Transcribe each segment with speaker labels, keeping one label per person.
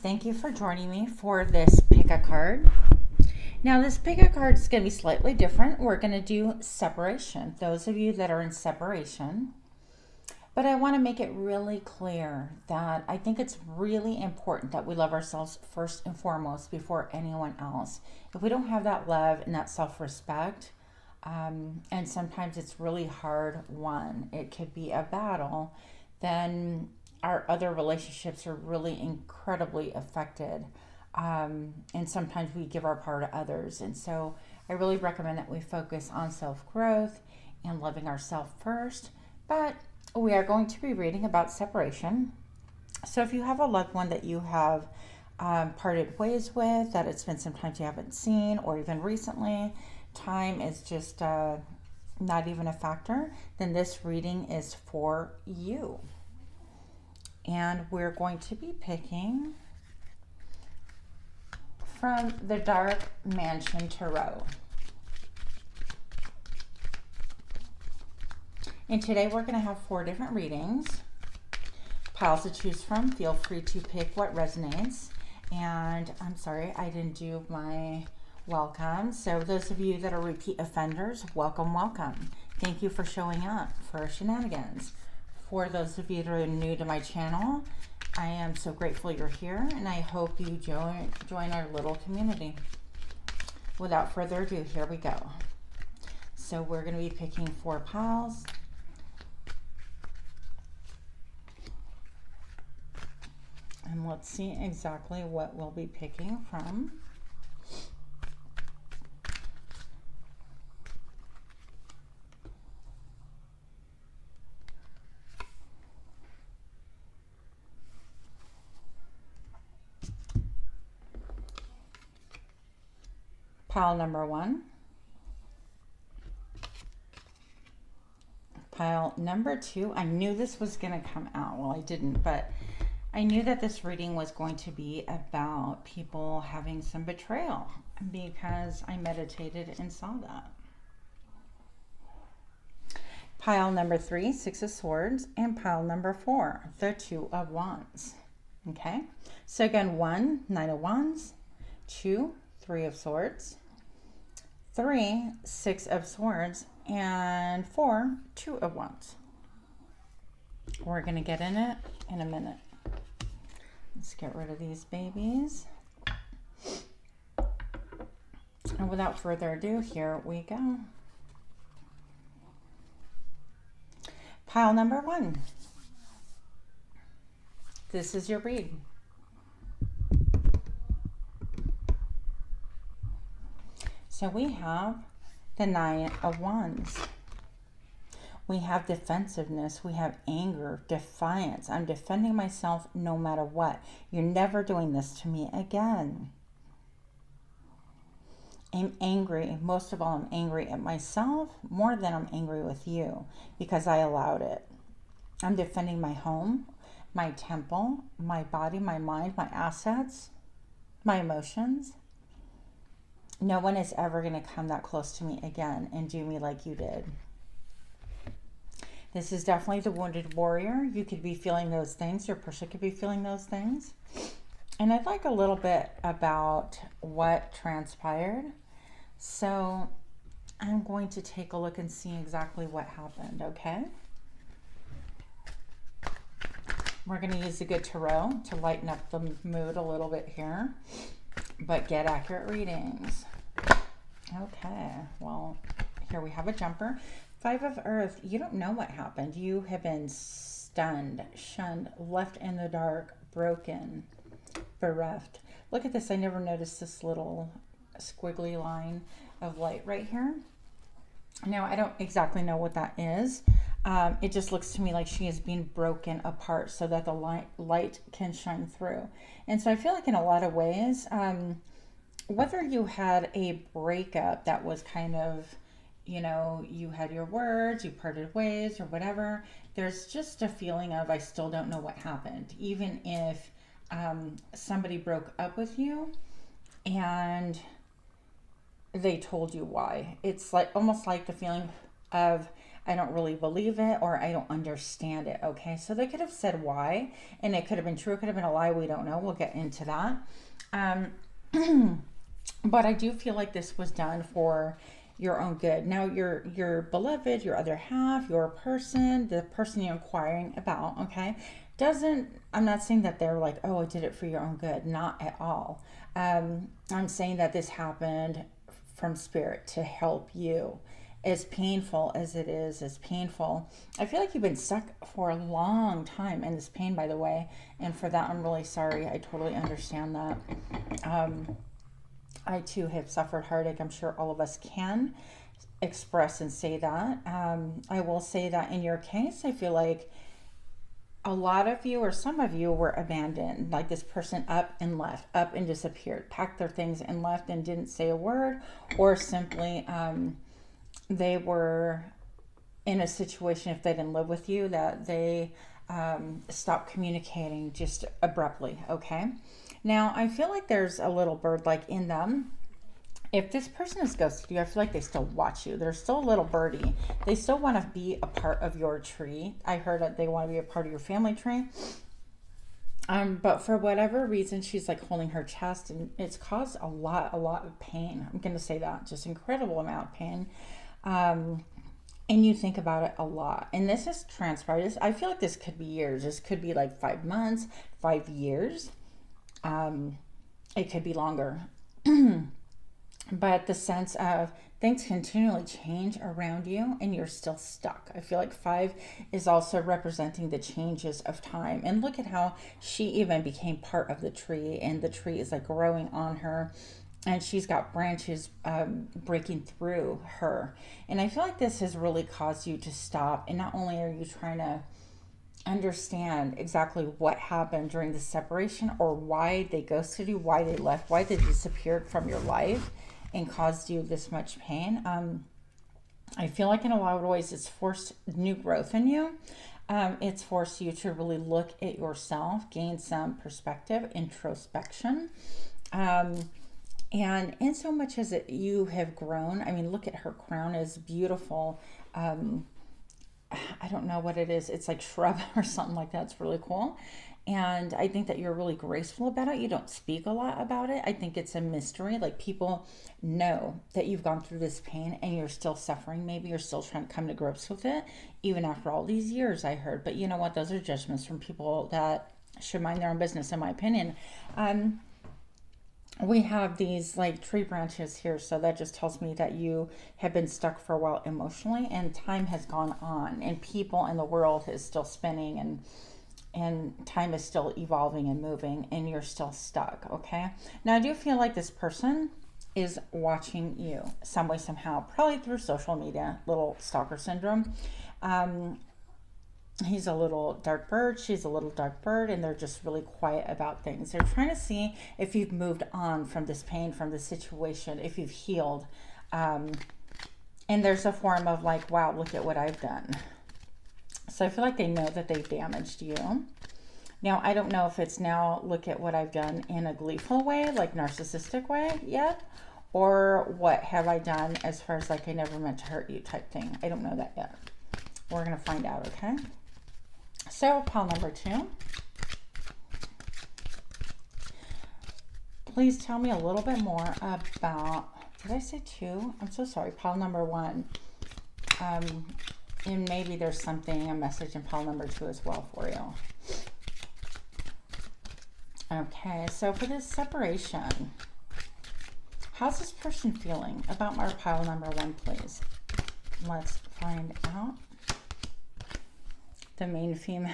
Speaker 1: thank you for joining me for this pick a card. Now this pick a card is going to be slightly different. We're going to do separation. Those of you that are in separation. But I want to make it really clear that I think it's really important that we love ourselves first and foremost before anyone else. If we don't have that love and that self-respect, and sometimes it's really hard won, it could be a battle, then our other relationships are really incredibly affected. And sometimes we give our power to others. And so I really recommend that we focus on self-growth and loving ourselves first. But we are going to be reading about separation. So if you have a loved one that you have parted ways with, that it's been some time you haven't seen, or even recently, time is just not even a factor, then this reading is for you. And we're going to be picking from the Dark Mansion Tarot. And today we're going to have 4 different readings, piles to choose from. Feel free to pick what resonates. And I'm sorry, I didn't do my welcome. So those of you that are repeat offenders, welcome, welcome. Thank you for showing up for shenanigans. For those of you that are new to my channel, I am so grateful you're here, and I hope you join our little community. Without further ado, here we go. So we're going to be picking 4 piles. And let's see exactly what we'll be picking from. Pile number 1. Pile number 2. I knew this was going to come out. Well, I didn't, but I knew that this reading was going to be about people having some betrayal because I meditated and saw that. Pile number 3, 6 of Swords, and pile number 4, the 2 of Wands. Okay, so again, 1, 9 of Wands, 2, 3 of Swords, 3, 6 of Swords, and 4, 2 of Wands. We're going to get in it in a minute. Let's get rid of these babies. And without further ado, here we go. Pile number 1. This is your read. So we have the 9 of Wands. We have defensiveness, we have anger, defiance. I'm defending myself no matter what. You're never doing this to me again. I'm angry. Most of all, I'm angry at myself more than I'm angry with you because I allowed it. I'm defending my home, my temple, my body, my mind, my assets, my emotions. No one is ever going to come that close to me again and do me like you did. This is definitely the wounded warrior. You could be feeling those things. Your person could be feeling those things. And I'd like a little bit about what transpired. So I'm going to take a look and see exactly what happened, okay? We're going to use a good tarot to lighten up the mood a little bit here, but get accurate readings. Okay, well, here we have a jumper. 5 of Earth, you don't know what happened. You have been stunned, shunned, left in the dark, broken, bereft. Look at this. I never noticed this little squiggly line of light right here. Now, I don't exactly know what that is. It just looks to me like she is being broken apart so that the light can shine through. And so I feel like in a lot of ways, whether you had a breakup that was kind of, you know, you had your words, you parted ways or whatever, there's just a feeling of I still don't know what happened. Even if somebody broke up with you and they told you why. It's like almost like the feeling of I don't really believe it, or I don't understand it. Okay, so they could have said why, and it could have been true, it could have been a lie, we don't know. We'll get into that. But I do feel like this was done for your own good. Now, your beloved, your other half, your person, the person you're inquiring about, okay, I'm not saying that they're like, oh, I did it for your own good. Not at all. I'm saying that this happened from spirit to help you. As painful as it is, as painful. I feel like you've been stuck for a long time in this pain, by the way. And for that, I'm really sorry. I totally understand that. I too have suffered heartache. I'm sure all of us can express and say that. I will say that in your case, I feel like a lot of you, or some of you, were abandoned. Like this person up and left, up and disappeared, packed their things and left and didn't say a word, or simply they were in a situation, if they didn't live with you, that they stopped communicating just abruptly. Okay. Now, I feel like there's a little bird like in them. If this person has ghosted you, I feel like they still watch you. They're still a little birdie. They still want to be a part of your tree. I heard that they want to be a part of your family tree. But for whatever reason, she's like holding her chest, and it's caused a lot of pain. I'm going to say that, just incredible amount of pain. And you think about it a lot. And this is transpired. I feel like this could be years. This could be like 5 months, 5 years. It could be longer. But the sense of things continually change around you and you're still stuck. I feel like 5 is also representing the changes of time. And look at how she even became part of the tree, and the tree is like growing on her, and she's got branches breaking through her. And I feel like this has really caused you to stop. And not only are you trying to understand exactly what happened during the separation, or why they ghosted you, why they left, why they disappeared from your life and caused you this much pain. I feel like in a lot of ways it's forced new growth in you. It's forced you to really look at yourself, gain some perspective, introspection. And in so much as you have grown, I mean, look at her crown is beautiful. I don't know what it is. It's like shrub or something like that. It's really cool. And I think that you're really graceful about it. You don't speak a lot about it. I think it's a mystery. Like, people know that you've gone through this pain and you're still suffering. Maybe you're still trying to come to grips with it, even after all these years, I heard. But you know what? Those are judgments from people that should mind their own business, in my opinion. We have these like tree branches here, so that just tells me that you have been stuck for a while emotionally, and time has gone on, and people and the world is still spinning, and time is still evolving and moving, and you're still stuck. Okay, now I do feel like this person is watching you some way, somehow, probably through social media, little stalker syndrome. He's a little dark bird, she's a little dark bird, and they're just really quiet about things. They're trying to see if you've moved on from this pain, from this situation, if you've healed. And there's a form of like, wow, look at what I've done. So I feel like they know that they've damaged you. Now, I don't know if it's now, look at what I've done in a gleeful way, like narcissistic way yet, or what have I done as far as like I never meant to hurt you type thing. I don't know that yet. We're going to find out, okay? So, pile number 2. Please tell me a little bit more about, did I say 2? I'm so sorry. Pile number 1. And maybe there's something, a message in pile number 2 as well for you. Okay, so for this separation, how's this person feeling? About my pile number 1, please. Let's find out. The main female.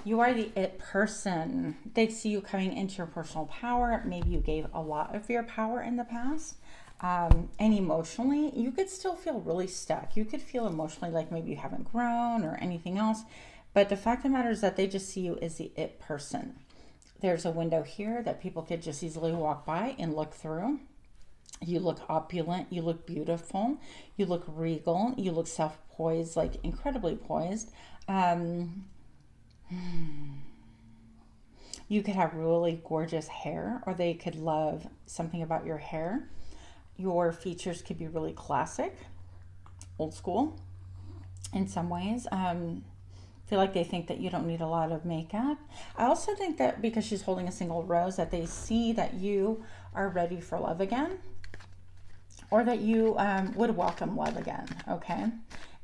Speaker 1: You are the it person. They see you coming into your personal power. Maybe you gave a lot of your power in the past. And emotionally, you could still feel really stuck. You could feel emotionally like maybe you haven't grown or anything else. But the fact of the matter is that they just see you as the it person. There's a window here that people could just easily walk by and look through. You look opulent, you look beautiful, you look regal, you look self-poised, like incredibly poised. You could have really gorgeous hair, or they could love something about your hair. your features could be really classic, old school in some ways. Feel like they think that you don't need a lot of makeup. I also think that because she's holding a single rose, that they see that you are ready for love again, or that you would welcome love again, okay?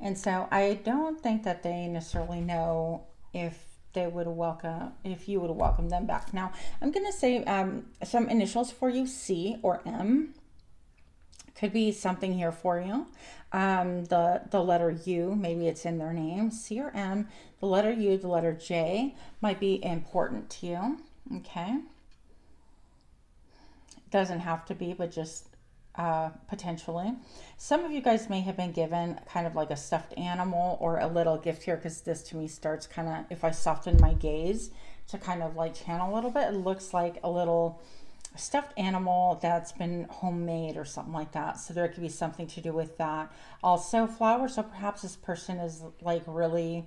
Speaker 1: And so I don't think that they necessarily know if they would welcome, if you would welcome them back. Now, I'm gonna say some initials for you, C or M. Could be something here for you. The letter U, maybe it's in their name, C or M. The letter U, the letter J might be important to you, okay? Doesn't have to be, but just potentially. Some of you guys may have been given kind of like a stuffed animal or a little gift here, because this to me starts kind of, if I soften my gaze to kind of like channel a little bit, it looks like a little stuffed animal that's been homemade or something like that. So there could be something to do with that. Also flowers. So perhaps this person is like really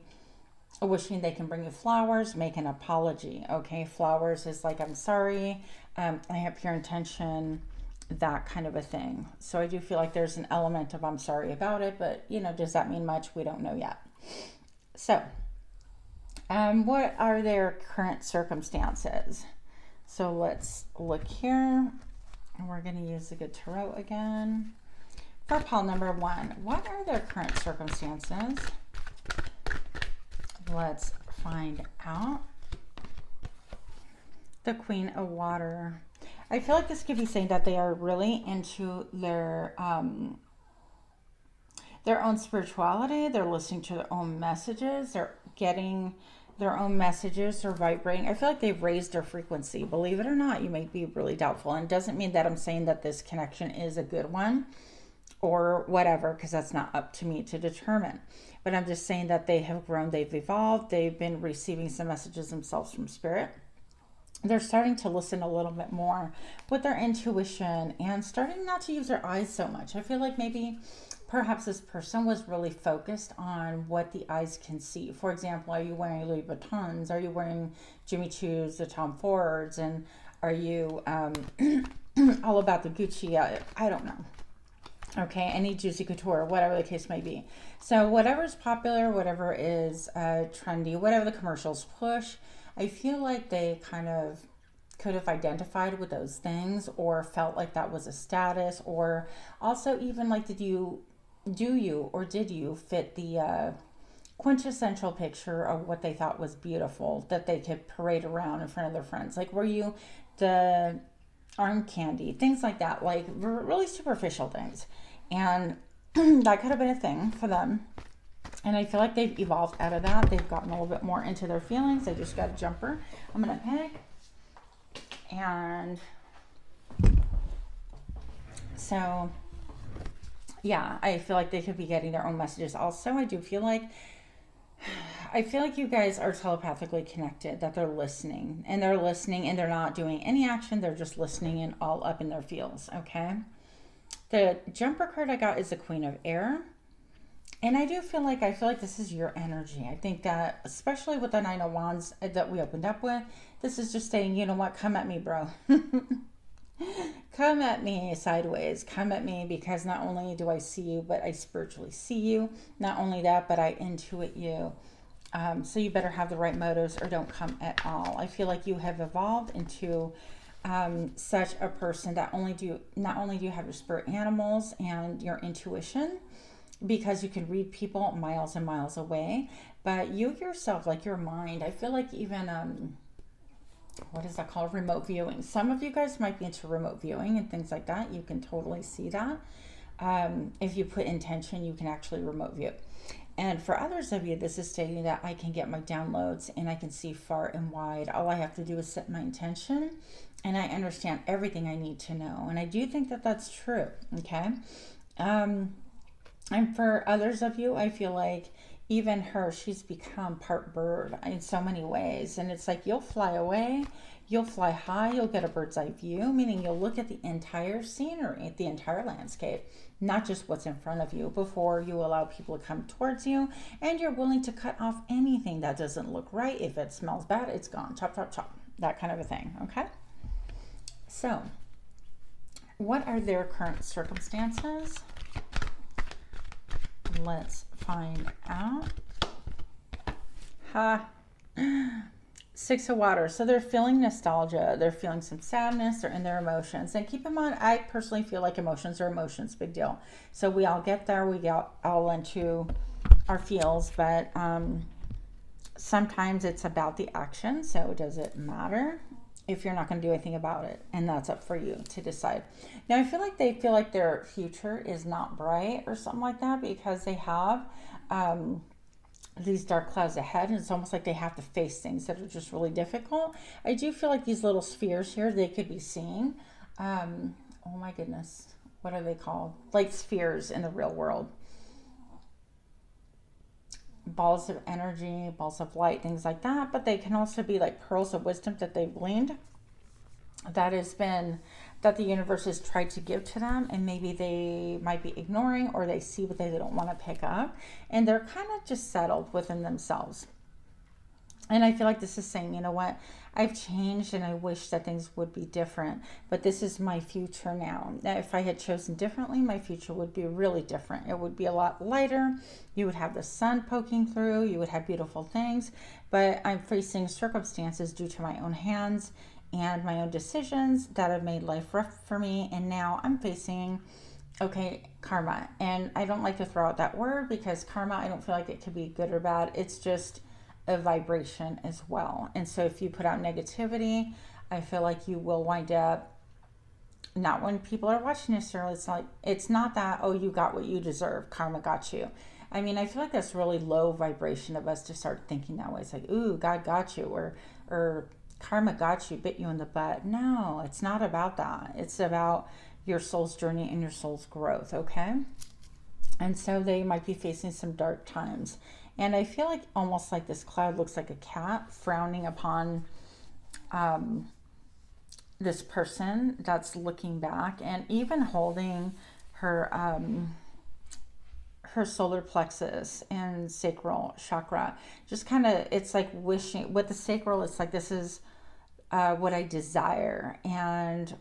Speaker 1: wishing they can bring you flowers, make an apology. Okay, flowers is like, I'm sorry, I have pure intention, that kind of a thing. So I do feel like there's an element of I'm sorry about it, but you know, does that mean much? We don't know yet. So what are their current circumstances? So let's look here, and we're going to use the Good Tarot again. For pile number 1, what are their current circumstances? Let's find out. The Queen of Water. I feel like this could be saying that they are really into their own spirituality. They're listening to their own messages. They're getting their own messages. They're vibrating. I feel like they've raised their frequency. Believe it or not, you may be really doubtful. And it doesn't mean that I'm saying that this connection is a good one or whatever, because that's not up to me to determine. But I'm just saying that they have grown, they've evolved, they've been receiving some messages themselves from spirit. They're starting to listen a little bit more with their intuition and starting not to use their eyes so much. I feel like maybe perhaps this person was really focused on what the eyes can see. For example, are you wearing Louis Vuittons? Are you wearing Jimmy Choo's, the Tom Fords? And are you all about the Gucci? I don't know. Okay, any Juicy Couture, whatever the case may be. So whatever's popular, whatever is trendy, whatever the commercials push, I feel like they kind of could have identified with those things or felt like that was a status, or also even like, did you fit the quintessential picture of what they thought was beautiful that they could parade around in front of their friends? Like, were you the arm candy, things like that, like really superficial things. And that could have been a thing for them. And I feel like they've evolved out of that. They've gotten a little bit more into their feelings. I just got a jumper. I'm going to pick. And so, yeah, I feel like they could be getting their own messages. Also, I feel like you guys are telepathically connected, that they're listening. And they're not doing any action. They're just listening and all up in their feels, okay? The jumper card I got is the Queen of Air. And I feel like this is your energy. I think that, especially with the Nine of Wands that we opened up with, this is just saying, you know what, come at me, bro. Come at me sideways. Come at me, because not only do I see you, but I spiritually see you. Not only that, but I intuit you. So you better have the right motives or don't come at all. I feel like you have evolved into such a person that not only do you have your spirit animals and your intuition, because you can read people miles and miles away, but you yourself, like your mind, I feel like even what is that called, remote viewing. Some of you guys might be into remote viewing and things like that. You can totally see that. If you put intention, you can actually remote view. And for others of you, this is stating that I can get my downloads and I can see far and wide. All I have to do is set my intention and I understand everything I need to know. And I do think that that's true, okay? And for others of you, I feel like even her, she's become part bird in so many ways. And it's like, you'll fly away, you'll fly high, you'll get a bird's eye view, meaning you'll look at the entire scenery, the entire landscape, not just what's in front of you, before you allow people to come towards you. And you're willing to cut off anything that doesn't look right. If it smells bad, it's gone. Chop, chop, chop. That kind of a thing, okay? So What are their current circumstances? Let's find out. Six of Water. So they're feeling nostalgia. They're feeling some sadness. They're in their emotions. And keep in mind, I personally feel like emotions are emotions. Big deal. So we all get there. We get all into our feels. But sometimes it's about the action. So does it matter if you're not going to do anything about it? And that's up for you to decide. Now, I feel like they feel like their future is not bright or something like that because they have these dark clouds ahead, and it's almost like they have to face things that are just really difficult. I do feel like these little spheres here, they could be seeing, oh my goodness, what are they called? Like spheres in the real world. Balls of energy, balls of light, things like that. But they can also be like pearls of wisdom that they've gleaned, that the universe has tried to give to them, and maybe they might be ignoring, or they see what they don't want to pick up, and they're kind of just settled within themselves. And I feel like this is saying, you know what, I've changed and I wish that things would be different, but this is my future now. Now, if I had chosen differently, my future would be really different. It would be a lot lighter. You would have the sun poking through. You would have beautiful things, but I'm facing circumstances due to my own hands and my own decisions that have made life rough for me. And now I'm facing, okay, karma. And I don't like to throw out that word because karma, I don't feel like it could be good or bad. It's just a vibration as well. And so if you put out negativity, I feel like you will wind up, not when people are watching necessarily, it's not that, oh, you got what you deserve, karma got you. I mean, I feel like that's really low vibration of us to start thinking that way. It's like, ooh, God got you, or karma got you, bit you in the butt. No, it's not about that. It's about your soul's journey and your soul's growth, okay? And so they might be facing some dark times. And I feel like almost like this cloud looks like a cat frowning upon this person that's looking back, and even holding her her solar plexus and sacral chakra. Just kind of, it's like wishing, with the sacral, it's like, this is what I desire. And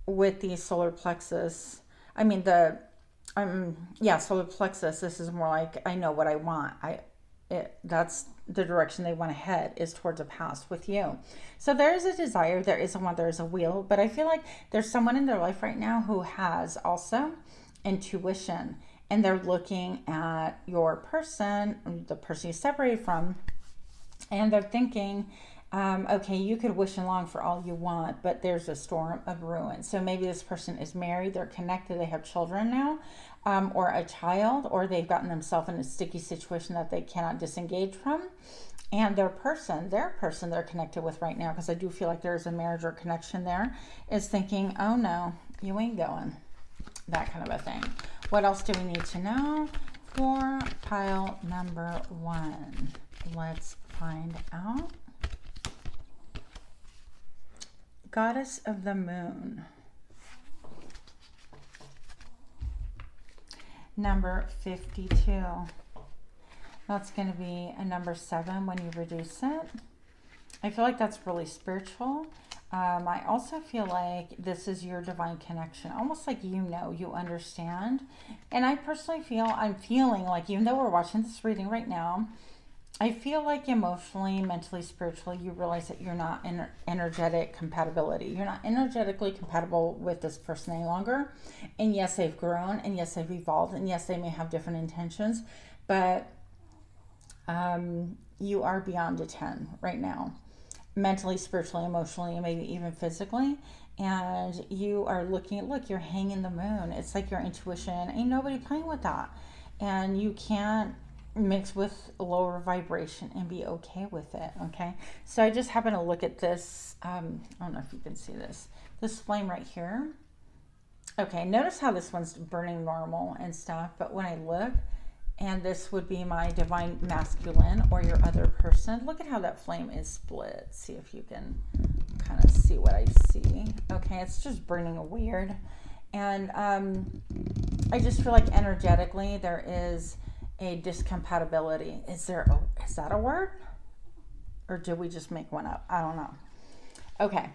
Speaker 1: with the solar plexus, I mean solar plexus, this is more like, I know what I want. That's the direction they want to head, is towards a past with you. So there is a desire, there is a want, there is a will, but I feel like there's someone in their life right now who has also intuition, and they're looking at your person, the person you separated from, and they're thinking, okay, you could wish and long for all you want, but there's a storm of ruin. So maybe this person is married, they're connected, they have children now, or a child, or they've gotten themselves in a sticky situation that they cannot disengage from. And their person they're connected with right now, because I do feel like there's a marriage or connection there, is thinking, oh no, you ain't going. That kind of a thing. What else do we need to know for pile number 1? Let's find out. Goddess of the Moon. Number 52. That's going to be a number 7 when you reduce it. I feel like that's really spiritual. I also feel like this is your divine connection, almost like you understand. And I personally feel, I'm feeling like, even though we're watching this reading right now, I feel like emotionally, mentally, spiritually, you realize that you're not in energetic compatibility. You're not energetically compatible with this person any longer. And yes, they've grown, and yes, they've evolved, and yes, they may have different intentions, but you are beyond a 10 right now. Mentally, spiritually, emotionally, and maybe even physically. And you are looking, look, you're hanging the moon. It's like your intuition. Ain't nobody playing with that. And you can't mix with lower vibration and be okay with it, okay? So I just happen to look at this. I don't know if you can see this flame right here. Okay, notice how this one's burning normal and stuff, but when I look, and this would be my divine masculine or your other person, look at how that flame is split. See if you can kind of see what I see. Okay, it's just burning weird. And I just feel like energetically there is a discompatibility. Is that a word? Or did we just make one up? I don't know. Okay,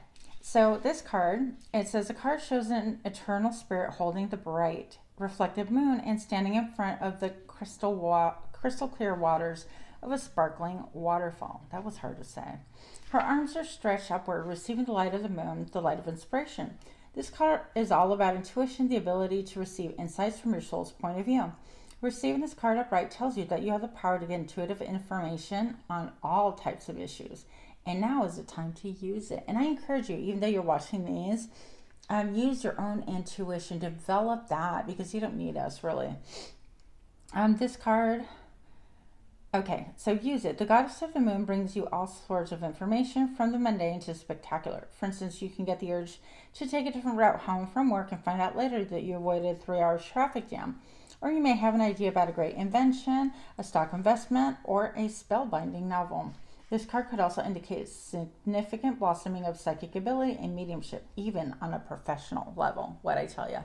Speaker 1: So this card, it says, a card shows an eternal spirit holding the bright, reflective moon and standing in front of the crystal clear waters of a sparkling waterfall. That was hard to say. Her arms are stretched upward, receiving the light of the moon, the light of inspiration. This card is all about intuition, the ability to receive insights from your soul's point of view. Receiving this card upright tells you that you have the power to get intuitive information on all types of issues. And now is the time to use it. And I encourage you, even though you're watching these, use your own intuition, develop that, because you don't need us really. This card, okay, so use it. The goddess of the moon brings you all sorts of information, from the mundane to the spectacular. For instance, you can get the urge to take a different route home from work and find out later that you avoided 3 hours traffic jam. Or you may have an idea about a great invention, a stock investment, or a spellbinding novel. This card could also indicate significant blossoming of psychic ability and mediumship, even on a professional level. What I tell you.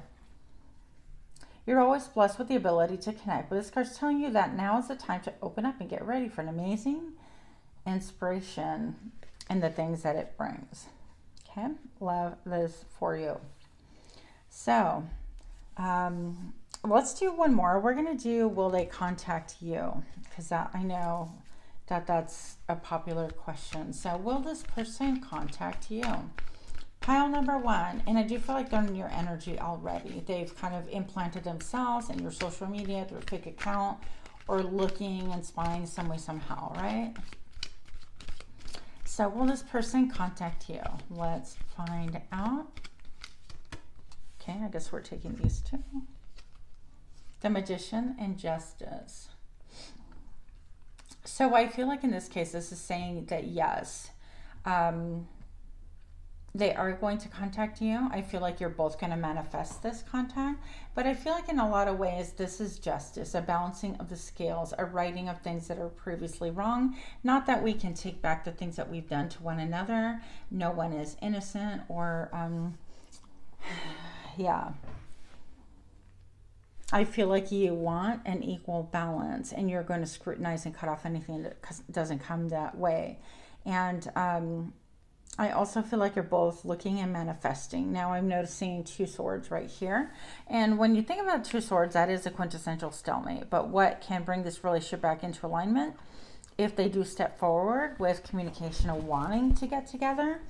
Speaker 1: You're always blessed with the ability to connect, but this card's telling you that now is the time to open up and get ready for an amazing inspiration and the things that it brings. Okay, love this for you. So, let's do one more. We're going to do, will they contact you? Because I know that's a popular question. So will this person contact you? Pile number 1, and I do feel like they're in your energy already. They've kind of implanted themselves in your social media through a fake account, or looking and spying some way, somehow, right? So will this person contact you? Let's find out. Okay, I guess we're taking these two. The Magician and Justice. So I feel like in this case, this is saying that yes, they are going to contact you. I feel like you're both going to manifest this contact, but I feel like in a lot of ways, this is justice, a balancing of the scales, a righting of things that are previously wrong. Not that we can take back the things that we've done to one another. No one is innocent, or, yeah. I feel like you want an equal balance, and you're going to scrutinize and cut off anything that doesn't come that way. And I also feel like you're both looking and manifesting. Now I'm noticing 2 swords right here. And when you think about 2 swords, that is a quintessential stalemate. But what can bring this relationship back into alignment, if they do step forward with communication of wanting to get together,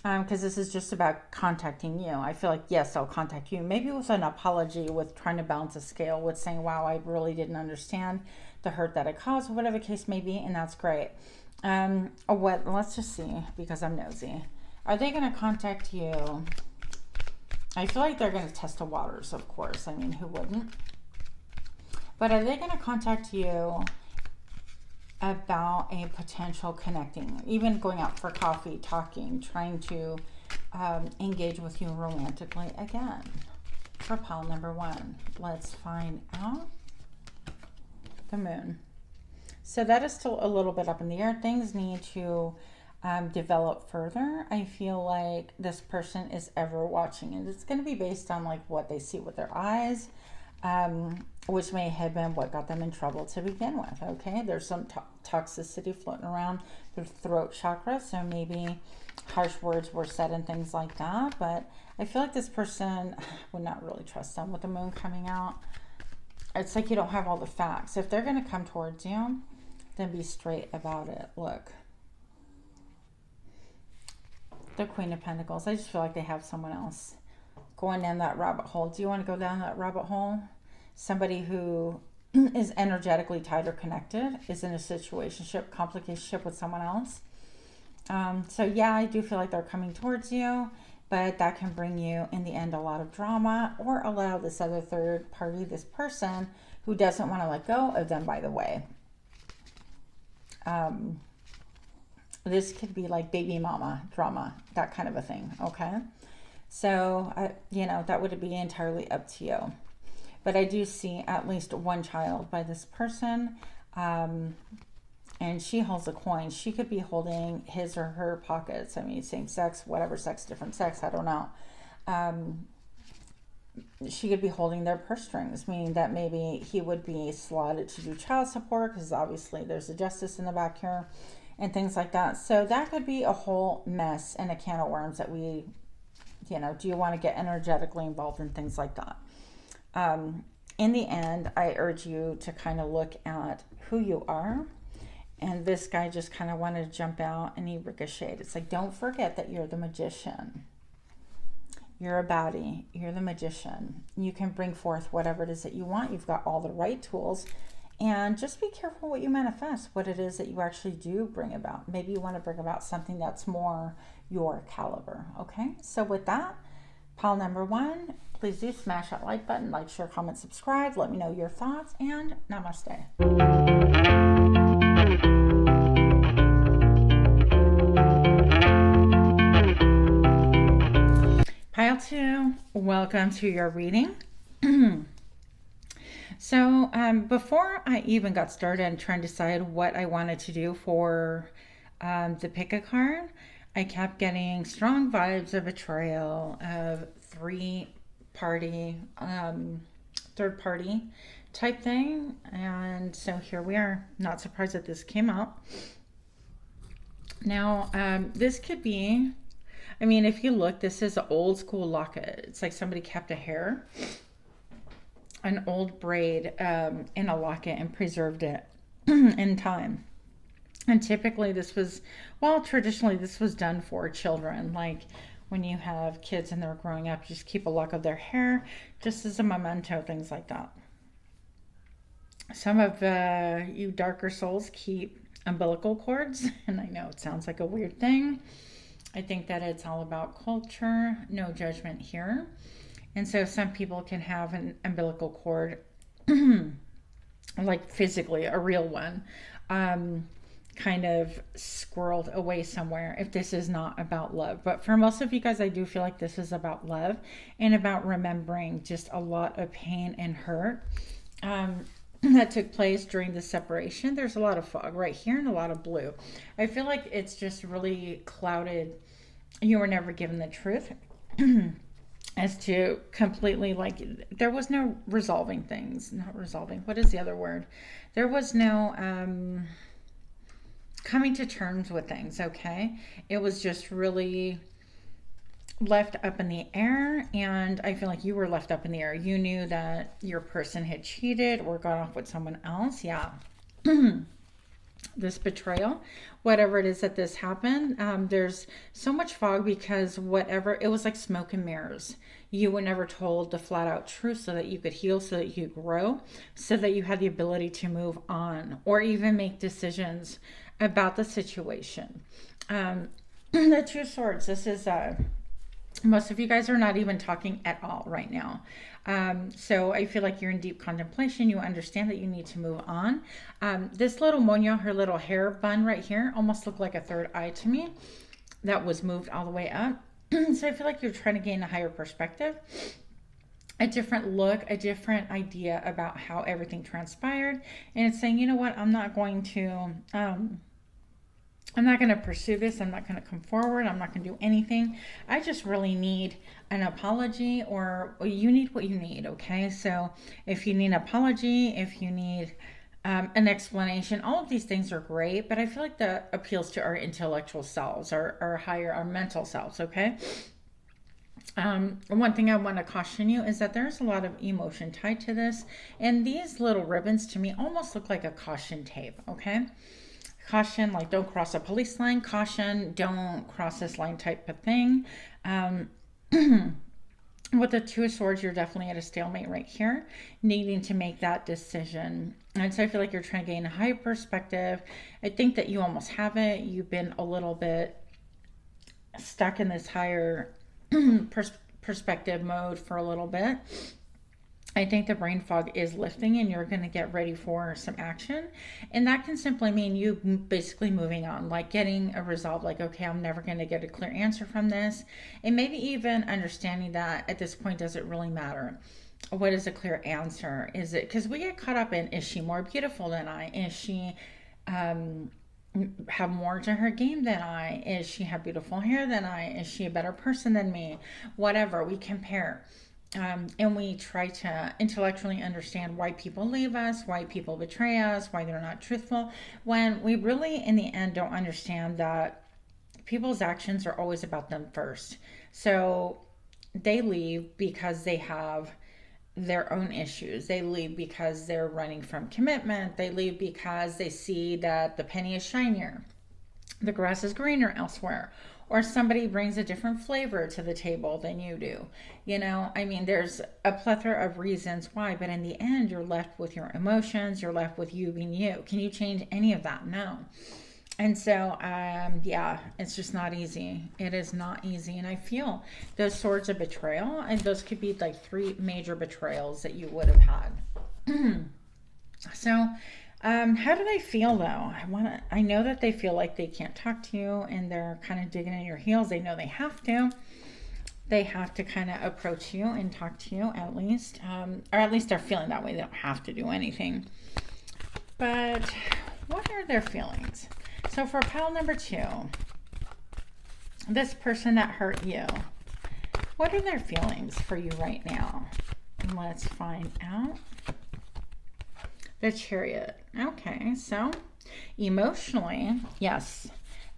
Speaker 1: because this is just about contacting you. I feel like, yes, I'll contact you. Maybe with an apology, with trying to balance a scale, with saying, wow, I really didn't understand the hurt that I caused, whatever the case may be, and that's great. Let's just see, because I'm nosy. Are they going to contact you? I feel like they're going to test the waters, of course. I mean, who wouldn't? But are they going to contact you about a potential connecting, even going out for coffee, talking, trying to engage with you romantically again? For pile number 1, let's find out. The Moon. So that is still a little bit up in the air. Things need to develop further. I feel like this person is ever watching, and it's going to be based on like what they see with their eyes, which may have been what got them in trouble to begin with. Okay, there's some toxicity floating around their throat chakra, so maybe harsh words were said and things like that. But I feel like this person would not really trust them with the Moon coming out. It's like you don't have all the facts. If they're going to come towards you, then be straight about it. Look, the Queen of Pentacles. I just feel like they have someone else going down that rabbit hole. Do you want to go down that rabbit hole? Somebody who is energetically tied or connected, is in a situationship, complicationship with someone else. So yeah, I do feel like they're coming towards you, but that can bring you in the end a lot of drama, or allow this other third party, this person who doesn't want to let go of them, by the way. This could be like baby mama drama, that kind of a thing. Okay, so you know, that would be entirely up to you. But I do see at least 1 child by this person, and she holds a coin. She could be holding his or her pockets. I mean, same sex, whatever sex, different sex, I don't know. She could be holding their purse strings, meaning that maybe he would be slotted to do child support, because obviously there's a justice in the back here. and things like that. So that could be a whole mess and a can of worms that we, you know, do you want to get energetically involved in things like that? In the end, I urge you to kind of look at who you are. And this guy just kind of wanted to jump out and he ricocheted. It's like, don't forget that you're the magician. You're a baddie. You're the magician. You can bring forth whatever it is that you want. You've got all the right tools. And just be careful what you manifest, what it is that you actually do bring about. Maybe you want to bring about something that's more your caliber. Okay, so with that, pile number 1, please do smash that like button, like, share, comment, subscribe. Let me know your thoughts, and namaste. Pile 2, welcome to your reading. So before I even got started and trying to decide what I wanted to do for the pick a card, I kept getting strong vibes of betrayal, of third party type thing. And so here we are. Not surprised that this came out. Now, this could be, I mean, if you look, this is an old school locket. It's like somebody kept a hair, an old braid in a locket and preserved it in time. And typically this was, well, traditionally this was done for children. Like when you have kids and they're growing up, you just keep a lock of their hair just as a memento, things like that. Some of you darker souls keep umbilical cords, and I know it sounds like a weird thing. I think that it's all about culture, no judgment here. And so some people can have an umbilical cord, like physically, a real one, kind of squirreled away somewhere if this is not about love. But for most of you guys, I do feel like this is about love and about remembering just a lot of pain and hurt that took place during the separation. There's a lot of fog right here and a lot of blue. I feel like it's just really clouded. You were never given the truth. As to completely, like, there was no resolving things. Not resolving. What is the other word? There was no coming to terms with things, okay? It was just really left up in the air, and I feel like you were left up in the air. You knew that your person had cheated or got off with someone else. Yeah. This betrayal, whatever it is that this happened, there's so much fog because whatever, it was like smoke and mirrors. You were never told the flat out truth so that you could heal, so that you could grow, so that you had the ability to move on or even make decisions about the situation. The Two Swords, this is most of you guys are not even talking at all right now. So I feel like you're in deep contemplation. You understand that you need to move on. This little moño, her little hair bun right here, almost looked like a third eye to me that was moved all the way up. So I feel like you're trying to gain a higher perspective, a different look, a different idea about how everything transpired. And it's saying, you know what, I'm not going to pursue this. I'm not going to come forward. I'm not going to do anything. I just really need an apology, or you need what you need. Okay. So if you need an apology, if you need an explanation, all of these things are great, but I feel like that appeals to our intellectual selves, our higher, our mental selves. Okay. One thing I want to caution you is that there's a lot of emotion tied to this. And these little ribbons to me almost look like a caution tape. Okay. Caution, like don't cross a police line. Caution, don't cross this line type of thing. With the Two of Swords, you're definitely at a stalemate right here, needing to make that decision. And so I feel like you're trying to gain a higher perspective. I think that you almost have it. You've been a little bit stuck in this higher perspective mode for a little bit. I think the brain fog is lifting and you're going to get ready for some action. And that can simply mean you basically moving on, like getting a resolve, like, okay, I'm never going to get a clear answer from this. And maybe even understanding that at this point, does it really matter? What is a clear answer? Is it, because we get caught up in, is she more beautiful than I? Is she have more to her game than I? Is she have beautiful hair than I? Is she a better person than me? Whatever, we compare. and we try to intellectually understand why people leave us, why people betray us, why they're not truthful, when we really, in the end, don't understand that people's actions are always about them first. So they leave because they have their own issues. They leave because they're running from commitment. They leave because they see that the penny is shinier, the grass is greener elsewhere, or somebody brings a different flavor to the table than you do. You know, I mean, there's a plethora of reasons why, but in the end, you're left with your emotions. You're left with you being you. Can you change any of that? No. And so, yeah, it's just not easy. It is not easy. And I feel those swords of betrayal, and those could be like 3 major betrayals that you would have had. So, how do they feel though? I know that they feel like they can't talk to you and they're kind of digging in your heels. They know they have to. They have to kind of approach you and talk to you at least. Or at least they're feeling that way. They don't have to do anything. But what are their feelings? So for pile number 2, this person that hurt you, what are their feelings for you right now? Let's find out. The Chariot. Okay, so emotionally, yes,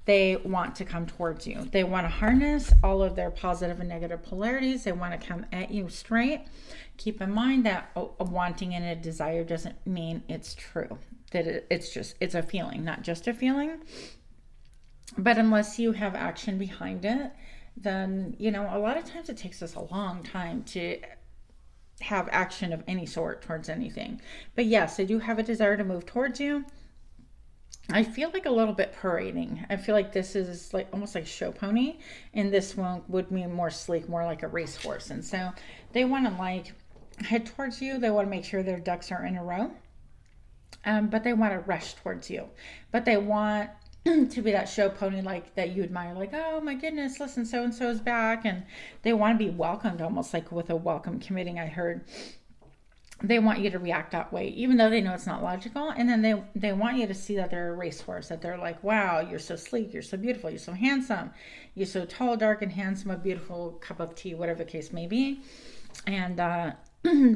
Speaker 1: they want to come towards you. They want to harness all of their positive and negative polarities. They want to come at you straight. Keep in mind that a wanting and a desire doesn't mean it's true. That it's a feeling, not just a feeling. But unless you have action behind it, then, you know, a lot of times it takes us a long time to have action of any sort towards anything. But yes, they do have a desire to move towards you. I feel like a little bit parading. I feel like this is like almost like a show pony, and this one would be more sleek, more like a racehorse. And so they want to like head towards you. They want to make sure their ducks are in a row. But they want to rush towards you. But they want to be that show pony like that you admire, like, oh my goodness, listen, so-and-so is back. And they want to be welcomed almost like with a welcome committing, I heard. They want you to react that way, even though they know it's not logical. And then they want you to see that they're a racehorse, that they're like, wow, you're so sleek, you're so beautiful, you're so handsome, you're so tall, dark, and handsome, a beautiful cup of tea, whatever the case may be. And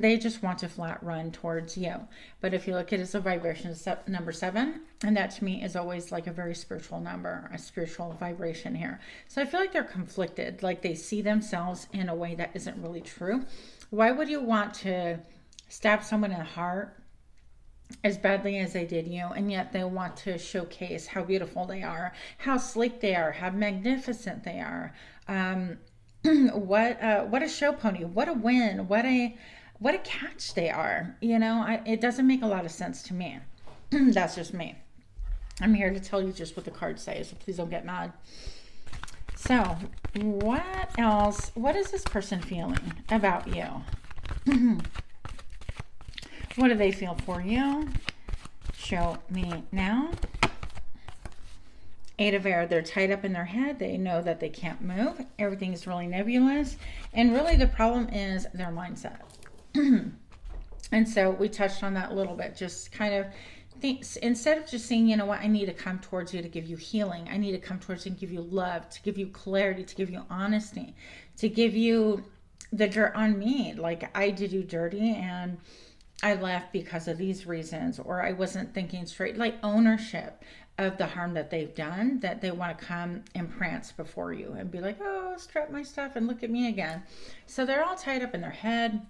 Speaker 1: they just want to flat run towards you. But if you look at it as a vibration, it's number 7, and that to me is always like a very spiritual number, a spiritual vibration here. So I feel like they're conflicted, like they see themselves in a way that isn't really true. Why would you want to stab someone in the heart as badly as they did you, and yet they want to showcase how beautiful they are, how sleek they are, how magnificent they are? What a show pony, what a win, what a catch they are. You know, it doesn't make a lot of sense to me. That's just me. I'm here to tell you just what the cards say, so please don't get mad. So what else? What is this person feeling about you? What do they feel for you? Show me now. 8 of Air, they're tied up in their head. They know that they can't move. Everything is really nebulous. And really the problem is their mindset. And so we touched on that a little bit. Just kind of think, instead of just saying, you know what, I need to come towards you to give you healing. I need to come towards you and give you love, to give you clarity, to give you honesty, to give you the dirt on me. Like, I did you dirty and I left because of these reasons, or I wasn't thinking straight, like ownership of the harm that they've done, that they want to come and prance before you and be like, oh, strap my stuff and look at me again. So they're all tied up in their head,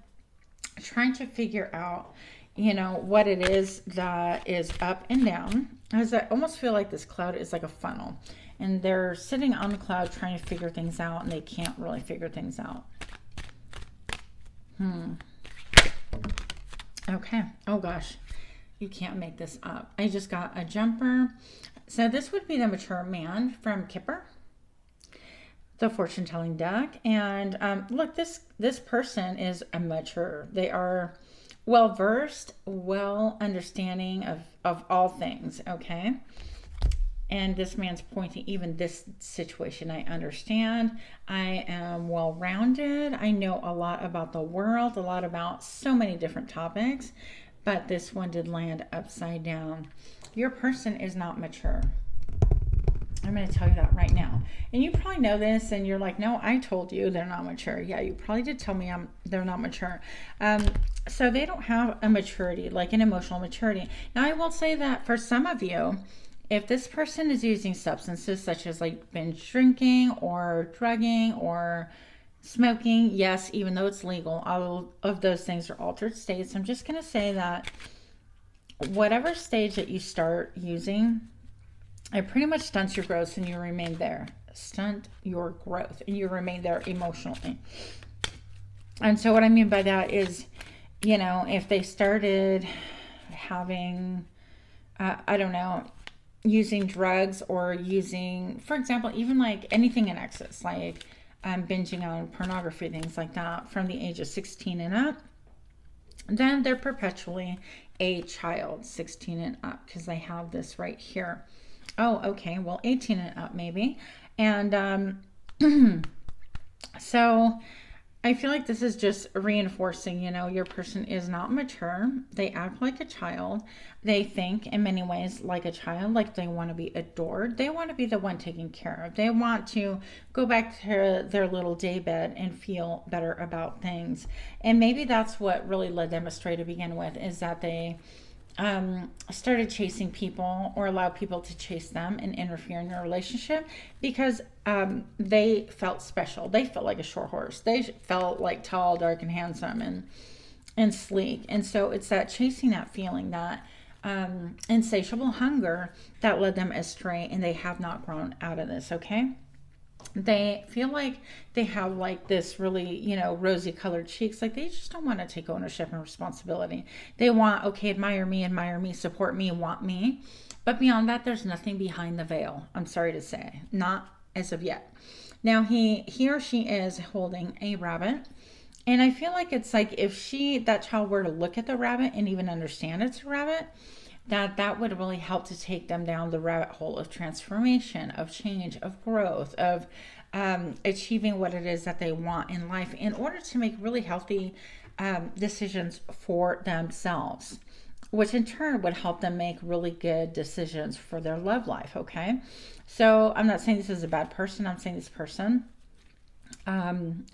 Speaker 1: trying to figure out, you know, what it is that is up and down. As I almost feel like this cloud is like a funnel, and they're sitting on the cloud trying to figure things out, and they can't really figure things out. Okay. Oh gosh, you can't make this up. I just got a jumper. So this would be the mature man from Kipper, the fortune telling deck. And look, this person is a mature. They are well versed, well understanding of all things. Okay. And this man's pointing, even this situation, I understand. I am well-rounded. I know a lot about the world, a lot about so many different topics, but this one did land upside down. Your person is not mature. I'm going to tell you that right now. And you probably know this and you're like, no, I told you they're not mature. Yeah, you probably did tell me they're not mature. So they don't have a maturity, like an emotional maturity. Now, I will say that for some of you, if this person is using substances such as like binge drinking or drugging or smoking, yes, even though it's legal, all of those things are altered states. I'm just going to say that whatever stage that you start using, it pretty much stunts your growth and you remain there. Stunt your growth and you remain there emotionally. And so what I mean by that is, you know, if they started having, I don't know, using drugs or using, for example, even like anything in excess, like binging on pornography, things like that, from the age of 16 and up, then they're perpetually a child, 16 and up, because they have this right here. Oh, okay. Well, 18 and up maybe. And so I feel like this is just reinforcing, you know, your person is not mature. They act like a child. They think in many ways like a child, like they want to be adored. They want to be the one taken care of. They want to go back to their little daybed and feel better about things. And maybe that's what really led them astray to begin with, is that they started chasing people or allowed people to chase them and interfere in their relationship because they felt special. They felt like a short horse. They felt like tall, dark, and handsome and sleek. And so it's that chasing that feeling, that insatiable hunger that led them astray, and they have not grown out of this, okay? They feel like they have like this really, you know, rosy colored cheeks. Like they just don't want to take ownership and responsibility. They want, okay, admire me, support me, want me. But beyond that, there's nothing behind the veil. I'm sorry to say, not as of yet. Now he or she is holding a rabbit. And I feel like it's like if that child were to look at the rabbit and even understand it's a rabbit, that would really help to take them down the rabbit hole of transformation, of change, of growth, of achieving what it is that they want in life in order to make really healthy decisions for themselves, which in turn would help them make really good decisions for their love life, okay? So I'm not saying this is a bad person. I'm saying this person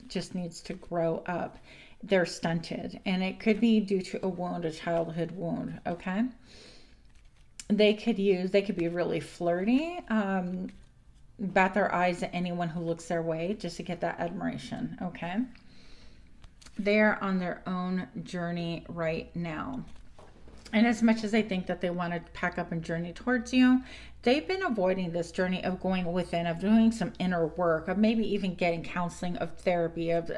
Speaker 1: just needs to grow up. They're stunted, and it could be due to a wound, a childhood wound, okay? They could be really flirty, bat their eyes at anyone who looks their way just to get that admiration, okay? They're on their own journey right now. And as much as they think that they want to pack up and journey towards you, they've been avoiding this journey of going within, of doing some inner work, of maybe even getting counseling, of therapy, of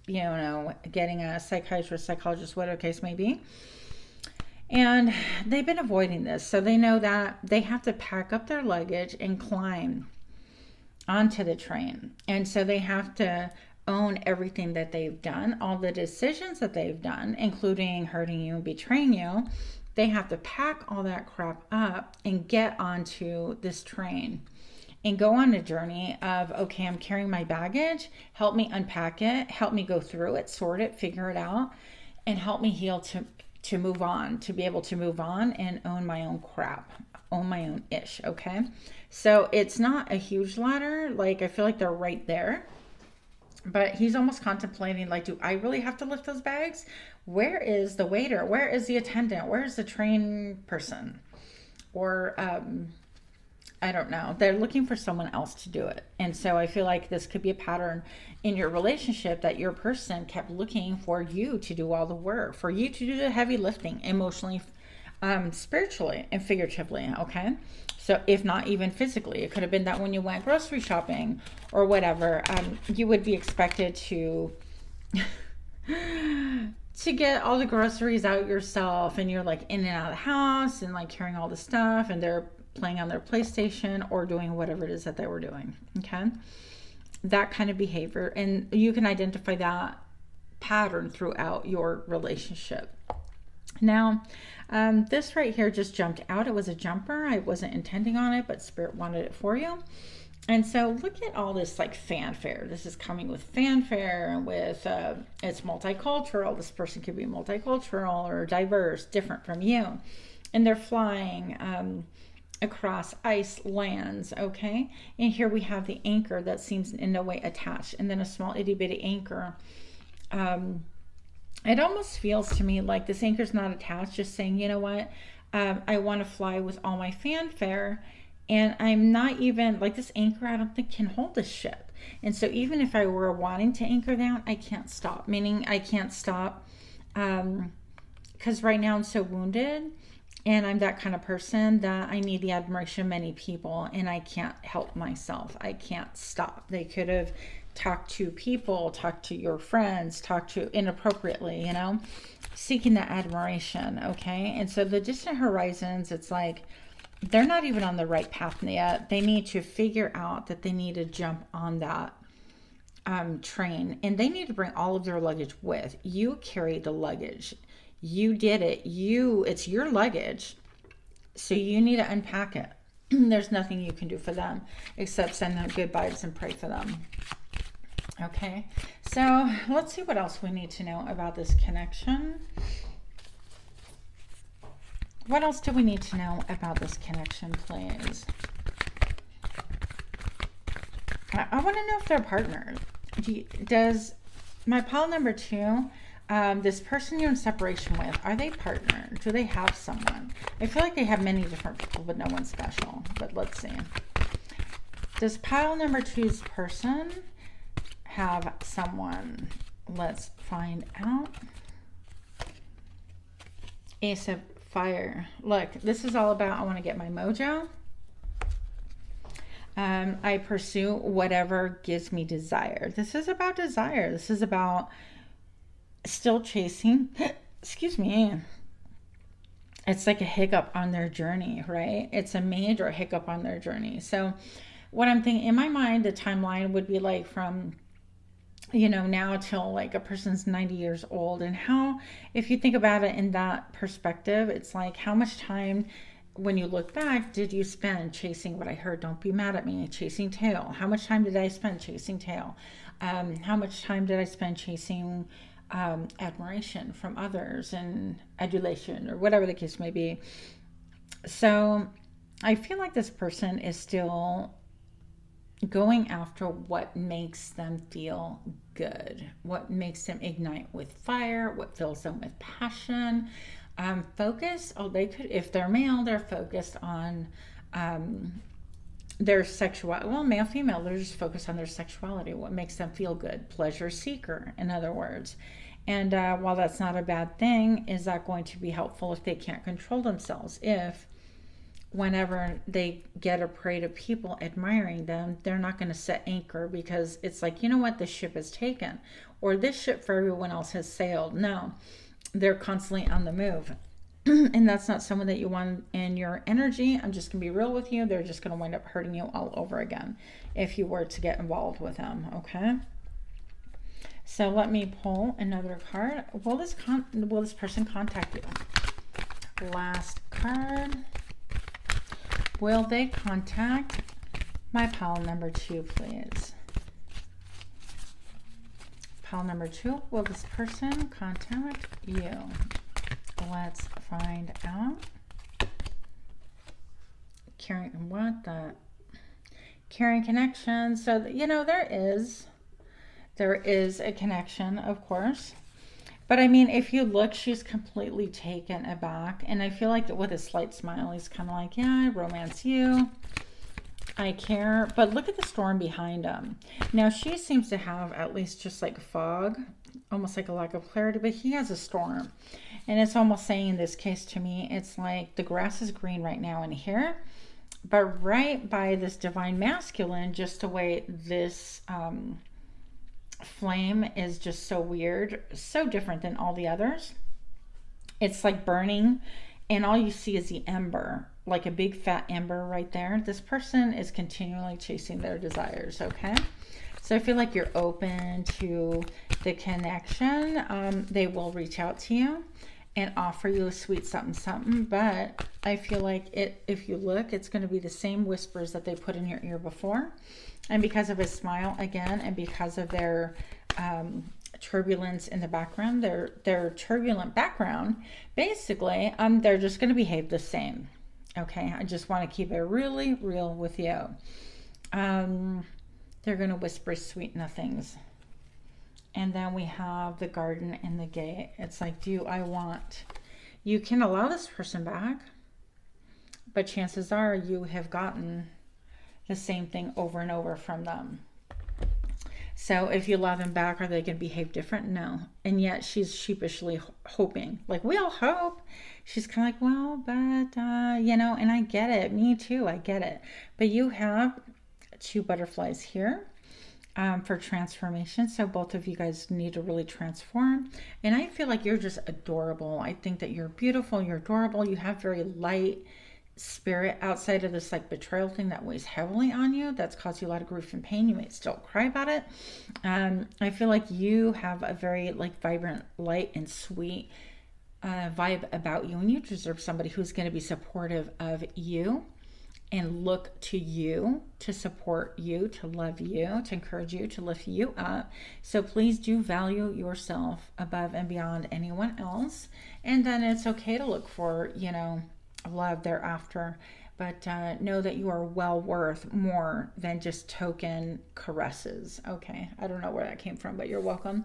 Speaker 1: you know, getting a psychiatrist, psychologist, whatever the case may be. And they've been avoiding this. So they know that they have to pack up their luggage and climb onto the train. And so they have to own everything that they've done, all the decisions that they've done, including hurting you and betraying you. They have to pack all that crap up and get onto this train and go on a journey of, okay, I'm carrying my baggage. Help me unpack it. Help me go through it, sort it, figure it out, and help me heal to move on, to be able to move on and own my own crap, own my own ish, okay? So it's not a huge ladder. Like, I feel like they're right there. But he's almost contemplating, like, do I really have to lift those bags? Where is the waiter? Where is the attendant? Where is the train person? Or, I don't know. They're looking for someone else to do it. And so I feel like this could be a pattern in your relationship, that your person kept looking for you to do all the work, for you to do the heavy lifting emotionally, spiritually, and figuratively, okay? So if not even physically, it could have been that when you went grocery shopping or whatever, you would be expected to get all the groceries out yourself, and you're like in and out of the house and like carrying all the stuff, and they're playing on their PlayStation or doing whatever it is that they were doing, okay? That kind of behavior. And you can identify that pattern throughout your relationship. Now, this right here just jumped out. It was a jumper. I wasn't intending on it, but Spirit wanted it for you. And so look at all this like fanfare. This is coming with fanfare and with, it's multicultural. This person could be multicultural or diverse, different from you. And they're flying. across ice lands, okay? And here we have the anchor that seems in no way attached, and then a small itty bitty anchor. It almost feels to me like this anchor's not attached, just saying, you know what, I want to fly with all my fanfare, and I'm not even, like, this anchor I don't think can hold this ship. And so even if I were wanting to anchor down, I can't stop, meaning I can't stop, because right now I'm so wounded. And I'm that kind of person that I need the admiration of many people, and I can't help myself. I can't stop. They could have talked to people, talked to your friends, talked to inappropriately, you know, seeking that admiration, okay? And so the distant horizons, it's like they're not even on the right path yet. They need to figure out that they need to jump on that train, and they need to bring all of their luggage with. You carry the luggage. You did it. It's your luggage, so you need to unpack it. There's nothing you can do for them except send them good vibes and pray for them. Okay, so let's see what else we need to know about this connection. What else do we need to know about this connection, please? I want to know if they're partners. Does my pile number 2... this person you're in separation with, are they partnered? Do they have someone? I feel like they have many different people, but no one special. But let's see. Does pile number 2's person have someone? Let's find out. Ace of Fire. Look, this is all about, I want to get my mojo. I pursue whatever gives me desire. This is about desire. This is about still chasing, excuse me, it's like a hiccup on their journey, right? It's a major hiccup on their journey. So what I'm thinking in my mind, the timeline would be like from, you know, now till like a person's 90 years old. And how, if you think about it in that perspective, it's like how much time, when you look back, did you spend chasing what I heard? Don't be mad at me. Chasing tail. How much time did I spend chasing tail? How much time did I spend chasing admiration from others and adulation, or whatever the case may be? So I feel like this person is still going after what makes them feel good, what makes them ignite with fire, what fills them with passion. Focus, they could, if they're male, they're focused on their sexuality. Well, male, female, they're just focused on their sexuality, what makes them feel good. Pleasure seeker, in other words. And while that's not a bad thing, is that going to be helpful if they can't control themselves? If whenever they get a prey to people admiring them, they're not going to set anchor because it's like, you know what, this ship is taken, or this ship for everyone else has sailed. No, they're constantly on the move. And that's not someone that you want in your energy. I'm just going to be real with you. They're just going to wind up hurting you all over again if you were to get involved with them, okay? So let me pull another card. Will this person contact you? Last card. Will they contact my pile number 2, please? Pile number 2, will this person contact you? Let's find out. Carrying, what the? Carrying connection. So, you know, there is a connection, of course. But I mean, if you look, she's completely taken aback. And I feel like with a slight smile, he's kind of like, yeah, I romance you. I care. But look at the storm behind him. Now, she seems to have at least just like fog, almost like a lack of clarity, but he has a storm. And it's almost saying in this case to me, it's like the grass is green right now in here, but right by this divine masculine, just the way this flame is just so weird, so different than all the others. It's like burning, and all you see is the ember, like a big fat ember right there. This person is continually chasing their desires, okay? So I feel like you're open to the connection. They will reach out to you and offer you a sweet something something, but I feel like if you look, it's going to be the same whispers that they put in your ear before. And because of his smile again, and because of their turbulence in the background, their turbulent background, basically, they're just going to behave the same. Okay, I just want to keep it really real with you. They're going to whisper sweet nothings. And then we have the garden and the gate. It's like, do I want... You can allow this person back, but chances are you have gotten the same thing over and over from them. So if you allow them back, are they going to behave different? No. And yet she's sheepishly hoping. Like, we all hope. She's kind of like, well, but, you know, and I get it. Me too. I get it. But you have 2 butterflies here. For transformation. So both of you guys need to really transform. And I feel like you're just adorable. I think that you're beautiful. You're adorable. You have very light spirit outside of this like betrayal thing that weighs heavily on you. That's caused you a lot of grief and pain. You may still cry about it. I feel like you have a very like vibrant, light and sweet vibe about you. And you deserve somebody who's going to be supportive of you and look to you to support you, to love you, to encourage you, to lift you up. So please do value yourself above and beyond anyone else. And then it's okay to look for, you know, love thereafter. But know that you are well worth more than just token caresses. Okay, I don't know where that came from, but you're welcome.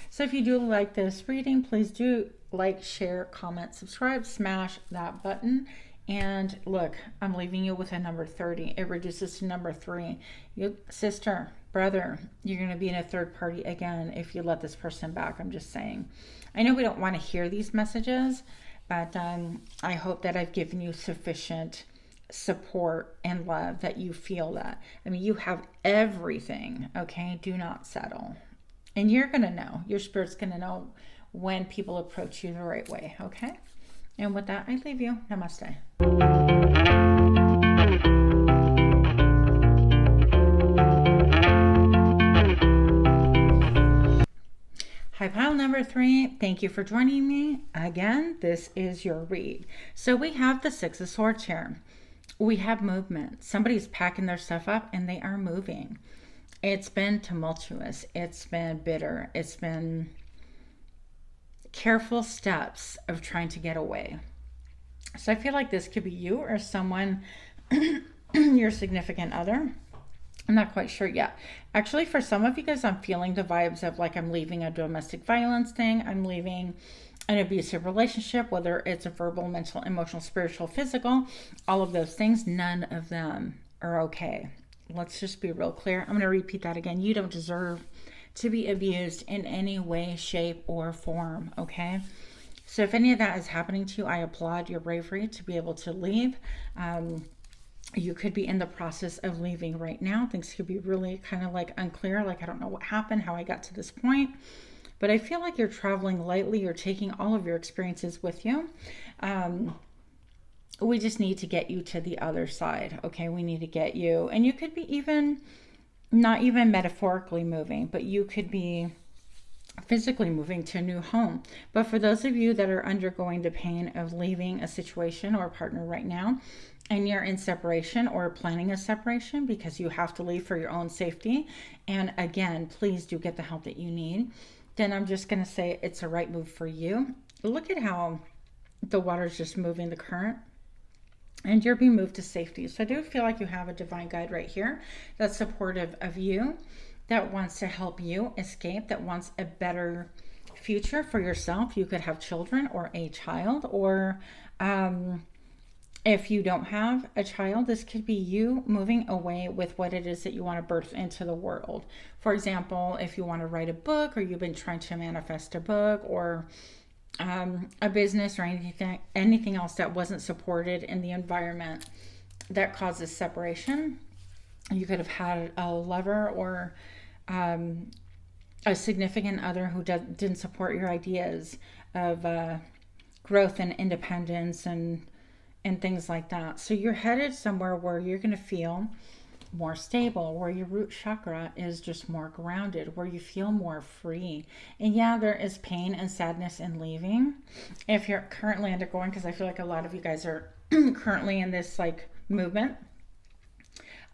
Speaker 1: So if you do like this reading, please do like, share, comment, subscribe, smash that button. And look, I'm leaving you with a number 30. It reduces to number 3. You, sister, brother, you're going to be in a third party again if you let this person back. I'm just saying. I know we don't want to hear these messages, but I hope that I've given you sufficient support and love that you feel that. I mean, you have everything, okay? Do not settle. And you're going to know. Your spirit's going to know when people approach you the right way, okay? And with that, I leave you. Namaste. Hi, pile number 3. Thank you for joining me. Again, this is your read. So we have the 6 of Swords here. We have movement. Somebody's packing their stuff up and they are moving. It's been tumultuous. It's been bitter. It's been careful steps of trying to get away. So I feel like this could be you or someone, your significant other. I'm not quite sure yet. Actually, for some of you guys, I'm feeling the vibes of like I'm leaving a domestic violence thing. I'm leaving an abusive relationship, whether it's a verbal, mental, emotional, spiritual, physical, all of those things. None of them are okay. Let's just be real clear. I'm going to repeat that again. You don't deserve to be abused in any way, shape, or form, okay? So if any of that is happening to you, I applaud your bravery to be able to leave. You could be in the process of leaving right now. Things could be really kind of like unclear, like I don't know what happened, how I got to this point. But I feel like you're traveling lightly. You're taking all of your experiences with you. We just need to get you to the other side, okay? We need to get you. And you could be even, not even metaphorically moving, but you could be physically moving to a new home. But for those of you that are undergoing the pain of leaving a situation or a partner right now, and you're in separation or planning a separation because you have to leave for your own safety, and again, please do get the help that you need, then I'm just going to say it's a right move for you. Look at how the water's just moving the current, and you're being moved to safety. So I do feel like you have a divine guide right here that's supportive of you, that wants to help you escape, that wants a better future for yourself. You could have children or a child, or if you don't have a child, this could be you moving away with what it is that you want to birth into the world. For example, if you want to write a book, or you've been trying to manifest a book, or a business, or anything else that wasn't supported in the environment that causes separation. You could have had a lover or a significant other who didn't support your ideas of growth and independence and things like that. So you're headed somewhere where you're going to feel more stable, where your root chakra is just more grounded, where you feel more free. And yeah, there is pain and sadness in leaving if you're currently undergoing, because I feel like a lot of you guys are currently in this like movement.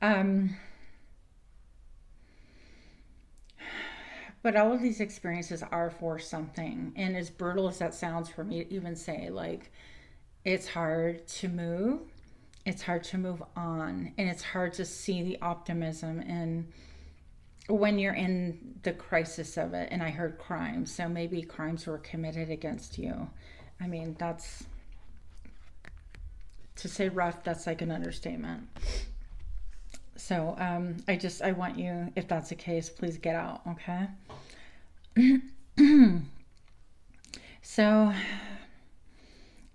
Speaker 1: But all of these experiences are for something. And as brutal as that sounds for me to even say, like, it's hard to move, It's hard to move on, and it's hard to see the optimism in when you're in the crisis of it. And I heard crimes, so maybe crimes were committed against you. I mean, that's, to say rough, that's like an understatement. So I want you, if that's the case, please get out, okay? So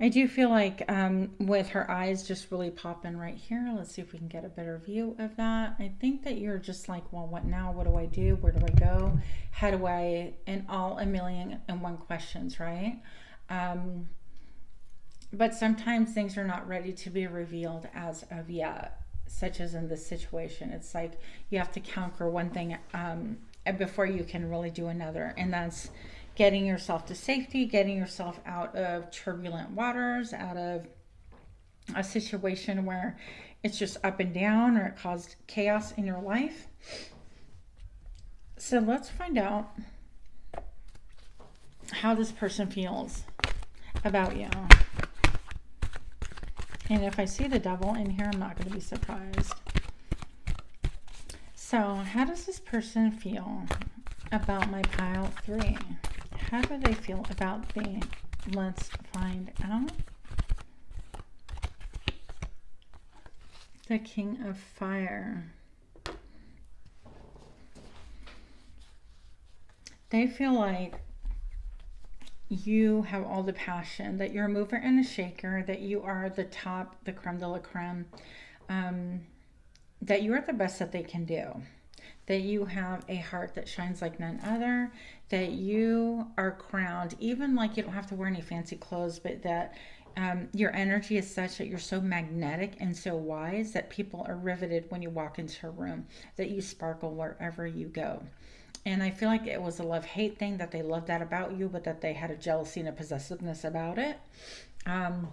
Speaker 1: I do feel like with her eyes just really popping right here, let's see if we can get a better view of that. I think that you're just like, well, what now? What do I do? Where do I go? How do I, and all 1,000,001 questions, right? But sometimes things are not ready to be revealed as of yet, such as in this situation. It's like you have to conquer one thing before you can really do another, and that's getting yourself to safety, getting yourself out of turbulent waters, out of a situation where it's just up and down or it caused chaos in your life. So let's find out how this person feels about you. And if I see the devil in here, I'm not going to be surprised. So how does this person feel about my pile 3? How do they feel about me? Let's find out. The King of Fire. They feel like you have all the passion, that you're a mover and a shaker, that you are the top, the creme de la creme, that you are the best that they can do, that you have a heart that shines like none other, that you are crowned, even like you don't have to wear any fancy clothes, but that your energy is such that you're so magnetic and so wise that people are riveted when you walk into a room, that you sparkle wherever you go. And I feel like it was a love-hate thing, that they loved that about you, but that they had a jealousy and a possessiveness about it. And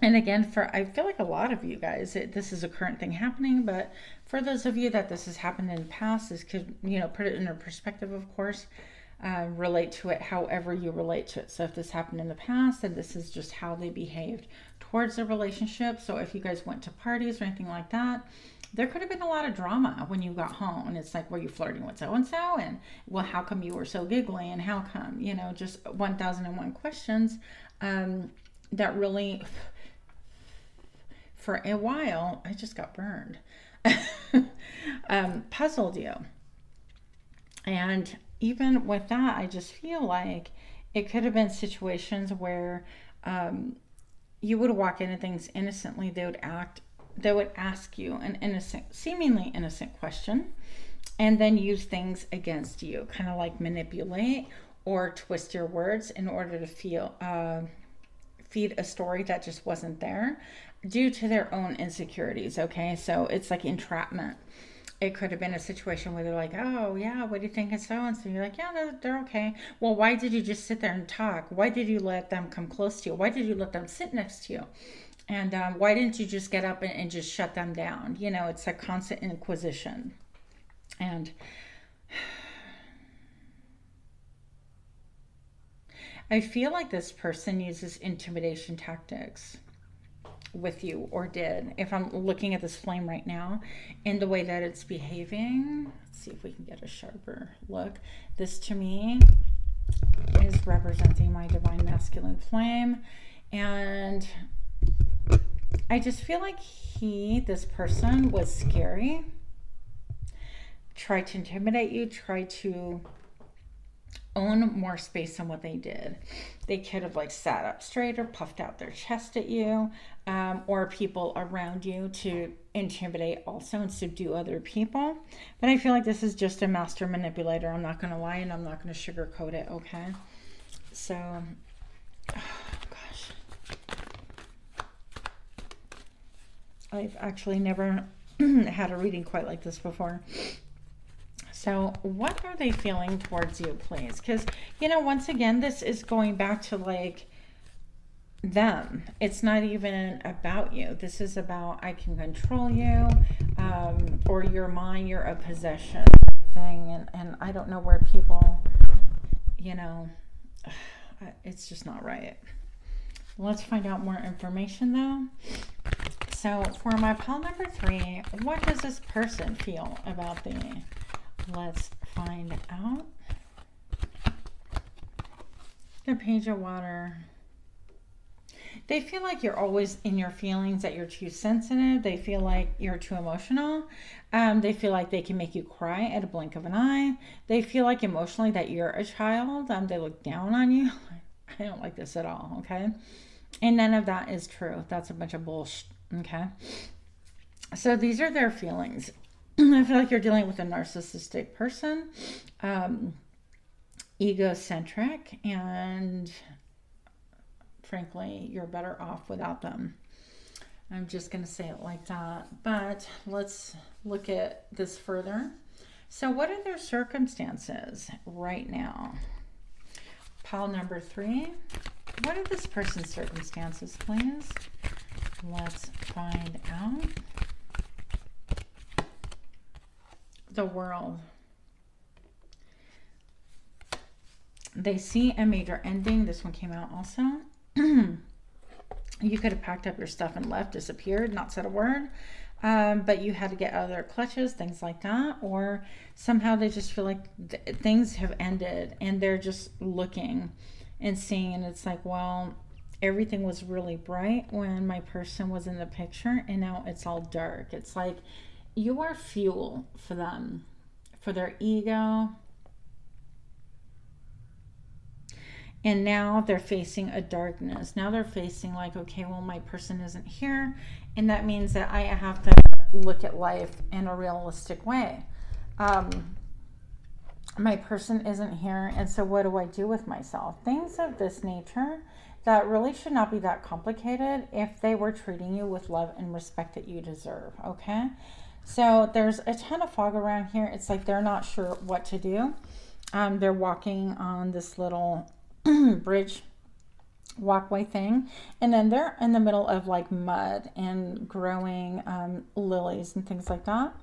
Speaker 1: again, I feel like a lot of you guys, this is a current thing happening, but for those of you that this has happened in the past, this could, put it in a perspective, of course, relate to it however you relate to it. So if this happened in the past, then this is just how they behaved towards the relationship. So if you guys went to parties or anything like that, there could have been a lot of drama when you got home. And it's like, were you flirting with so-and-so? And, well, how come you were so giggly? And how come, just 1,001 questions that really, for a while, I just got burned, puzzled you. And even with that, I just feel like it could have been situations where you would walk into things innocently. They would ask you an seemingly innocent question, and then use things against you, kind of like manipulate or twist your words in order to feed a story that just wasn't there due to their own insecurities. Okay, so it's like entrapment. It could have been a situation where they're like, oh yeah, what do you think of so-and-so? You're like, yeah, they're okay. Well, why did you just sit there and talk? Why did you let them come close to you? Why did you let them sit next to you? And why didn't you just get up and just shut them down? It's a constant inquisition. And I feel like this person uses intimidation tactics with you, or did, if I'm looking at this flame right now, in the way that it's behaving. Let's see if we can get a sharper look. This to me is representing my divine masculine flame, and I just feel like this person was scary, tried to intimidate you, tried to own more space than what they did. They could have like sat up straight or puffed out their chest at you, or people around you to intimidate also and subdue other people. But I feel like this is just a master manipulator. I'm not going to lie, and I'm not going to sugarcoat it, okay? So, oh gosh. I've actually never had a reading quite like this before. So what are they feeling towards you, please? Because, once again, this is going back to like them. It's not even about you. This is about, I can control you, or you're mine, you're a possession thing. And I don't know where people, it's just not right. Let's find out more information though. So for my pile number 3, what does this person feel about the... Let's find out. The Page of Water. They feel like you're always in your feelings, that you're too sensitive. They feel like you're too emotional. They feel like they can make you cry at a blink of an eye. They feel like emotionally that you're a child. They look down on you. I don't like this at all, okay? And none of that is true. That's a bunch of bullshit, okay? So these are their feelings. I feel like you're dealing with a narcissistic person, egocentric, and frankly, you're better off without them. I'm just going to say it like that. But let's look at this further. So what are their circumstances right now? Pile number 3. What are this person's circumstances, please? Let's find out. The World. They see a major ending. This one came out also. You could have packed up your stuff and left, disappeared, not said a word, but you had to get out of their clutches, things like that. Or somehow they just feel like things have ended and they're just looking and seeing, and it's like, well, everything was really bright when my person was in the picture and now it's all dark. It's like you are fuel for them, for their ego. And now they're facing a darkness. Now they're facing like, okay, well, my person isn't here. And that means that I have to look at life in a realistic way. My person isn't here. And so what do I do with myself? Things of this nature that really should not be that complicated if they were treating you with love and respect that you deserve. Okay. So there's a ton of fog around here. It's like they're not sure what to do. They're walking on this little bridge walkway thing, and then they're in the middle of like mud and growing lilies and things like that.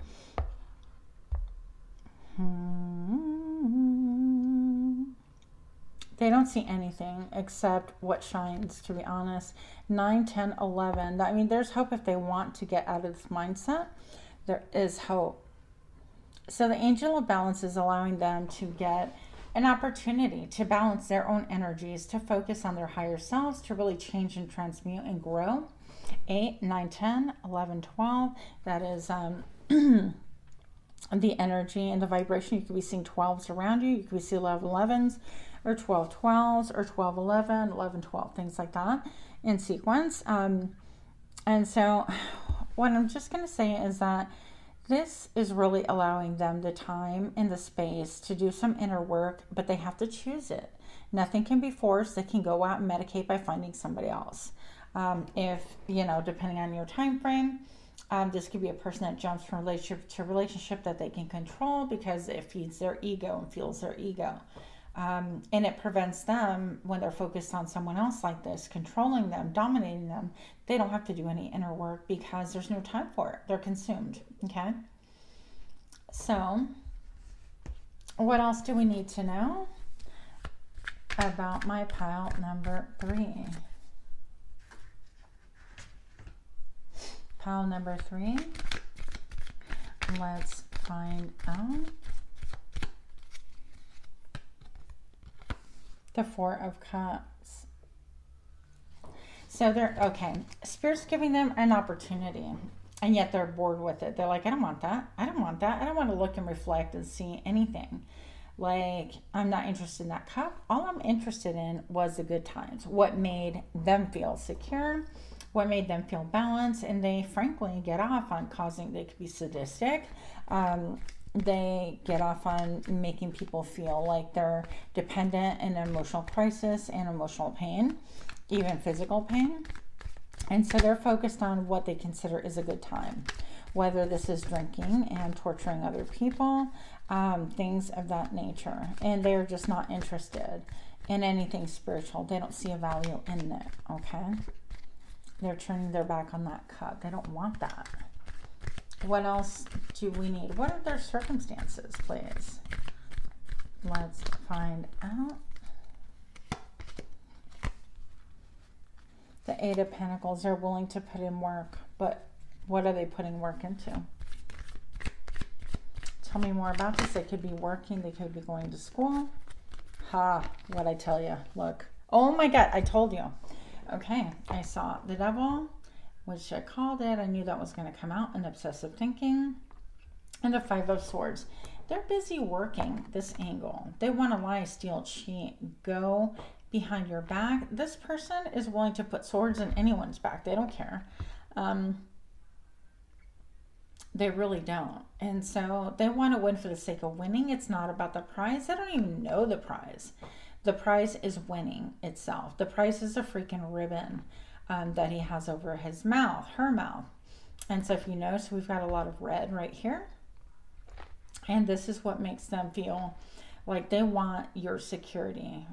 Speaker 1: They don't see anything except what shines, to be honest. 9, 10, 11. I mean, there's hope if they want to get out of this mindset. There is hope. So the Angel of Balance is allowing them to get an opportunity to balance their own energies, to focus on their higher selves, to really change and transmute and grow. 8, 9, 10, 11, 12. That is the energy and the vibration. You could be seeing 12s around you. You could be seeing 11, 11s, or 12, 12s, or 12, 11, 11, 12, things like that in sequence. And so what I'm just going to say is that this is really allowing them the time and the space to do some inner work, but they have to choose it. Nothing can be forced. They can go out and medicate by finding somebody else. If, you know, depending on your time frame, this could be a person that jumps from relationship to relationship that they can control because it feeds their ego and fuels their ego. And it prevents them, when they're focused on someone else like this, controlling them, dominating them, they don't have to do any inner work because there's no time for it. They're consumed, okay? So, what else do we need to know about my pile number 3? Pile number 3, let's find out. The 4 of Cups. So they're, okay, Spirit's giving them an opportunity, and yet they're bored with it. They're like, I don't want that. I don't want that. I don't want to look and reflect and see anything. Like, I'm not interested in that cup. All I'm interested in was the good times. What made them feel secure, what made them feel balanced, and they frankly get off on causing, they could be sadistic. They get off on making people feel like they're dependent in an emotional crisis and emotional pain, even physical pain. And so they're focused on what they consider is a good time, whether this is drinking and torturing other people, things of that nature. And they're just not interested in anything spiritual. They don't see a value in it, okay? They're turning their back on that cup. They don't want that. What else do we need? What are their circumstances, please? Let's find out. The 8 of Pentacles. They're willing to put in work, but What are they putting work into? Tell me more about this. They could be working. They could be going to school. Ha, what I tell you. Look. Oh my God, I told you. Okay, I saw the devil, which I called it. I knew that was going to come out, and obsessive thinking. And the Five of Swords. They're busy working this angle. They want to lie, steal, cheat, go behind your back. This person is willing to put swords in anyone's back. They don't care. They really don't. And so they want to win for the sake of winning. It's not about the prize. They don't even know the prize. The prize is winning itself. The prize is a freaking ribbon that he has over his mouth, her mouth. And so if you notice, we've got a lot of red right here. And this is what makes them feel like they want your security.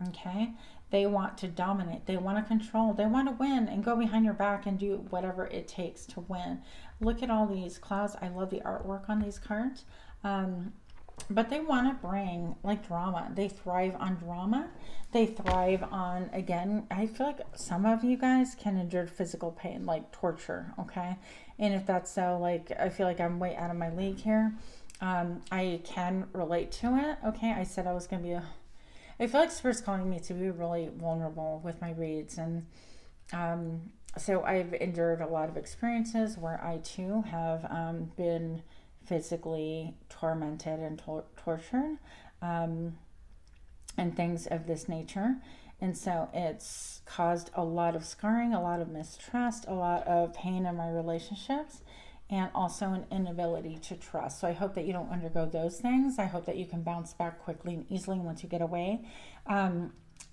Speaker 1: Okay? They want to dominate. They want to control. They want to win and go behind your back and do whatever it takes to win. Look at all these clouds. I love the artwork on these cards. But they want to bring like drama. They thrive on drama. They thrive on, again, I feel like some of you guys can endure physical pain, like torture, okay? And if that's so, like, I feel like I'm way out of my league here. I can relate to it, okay? I said I was going to be I feel like Spirit's calling me to be really vulnerable with my reads. And so I've endured a lot of experiences where I too have been physically tormented and tortured and things of this nature. And so it's caused a lot of scarring, a lot of mistrust, a lot of pain in my relationships, and also an inability to trust. So I hope that you don't undergo those things. I hope that you can bounce back quickly and easily once you get away.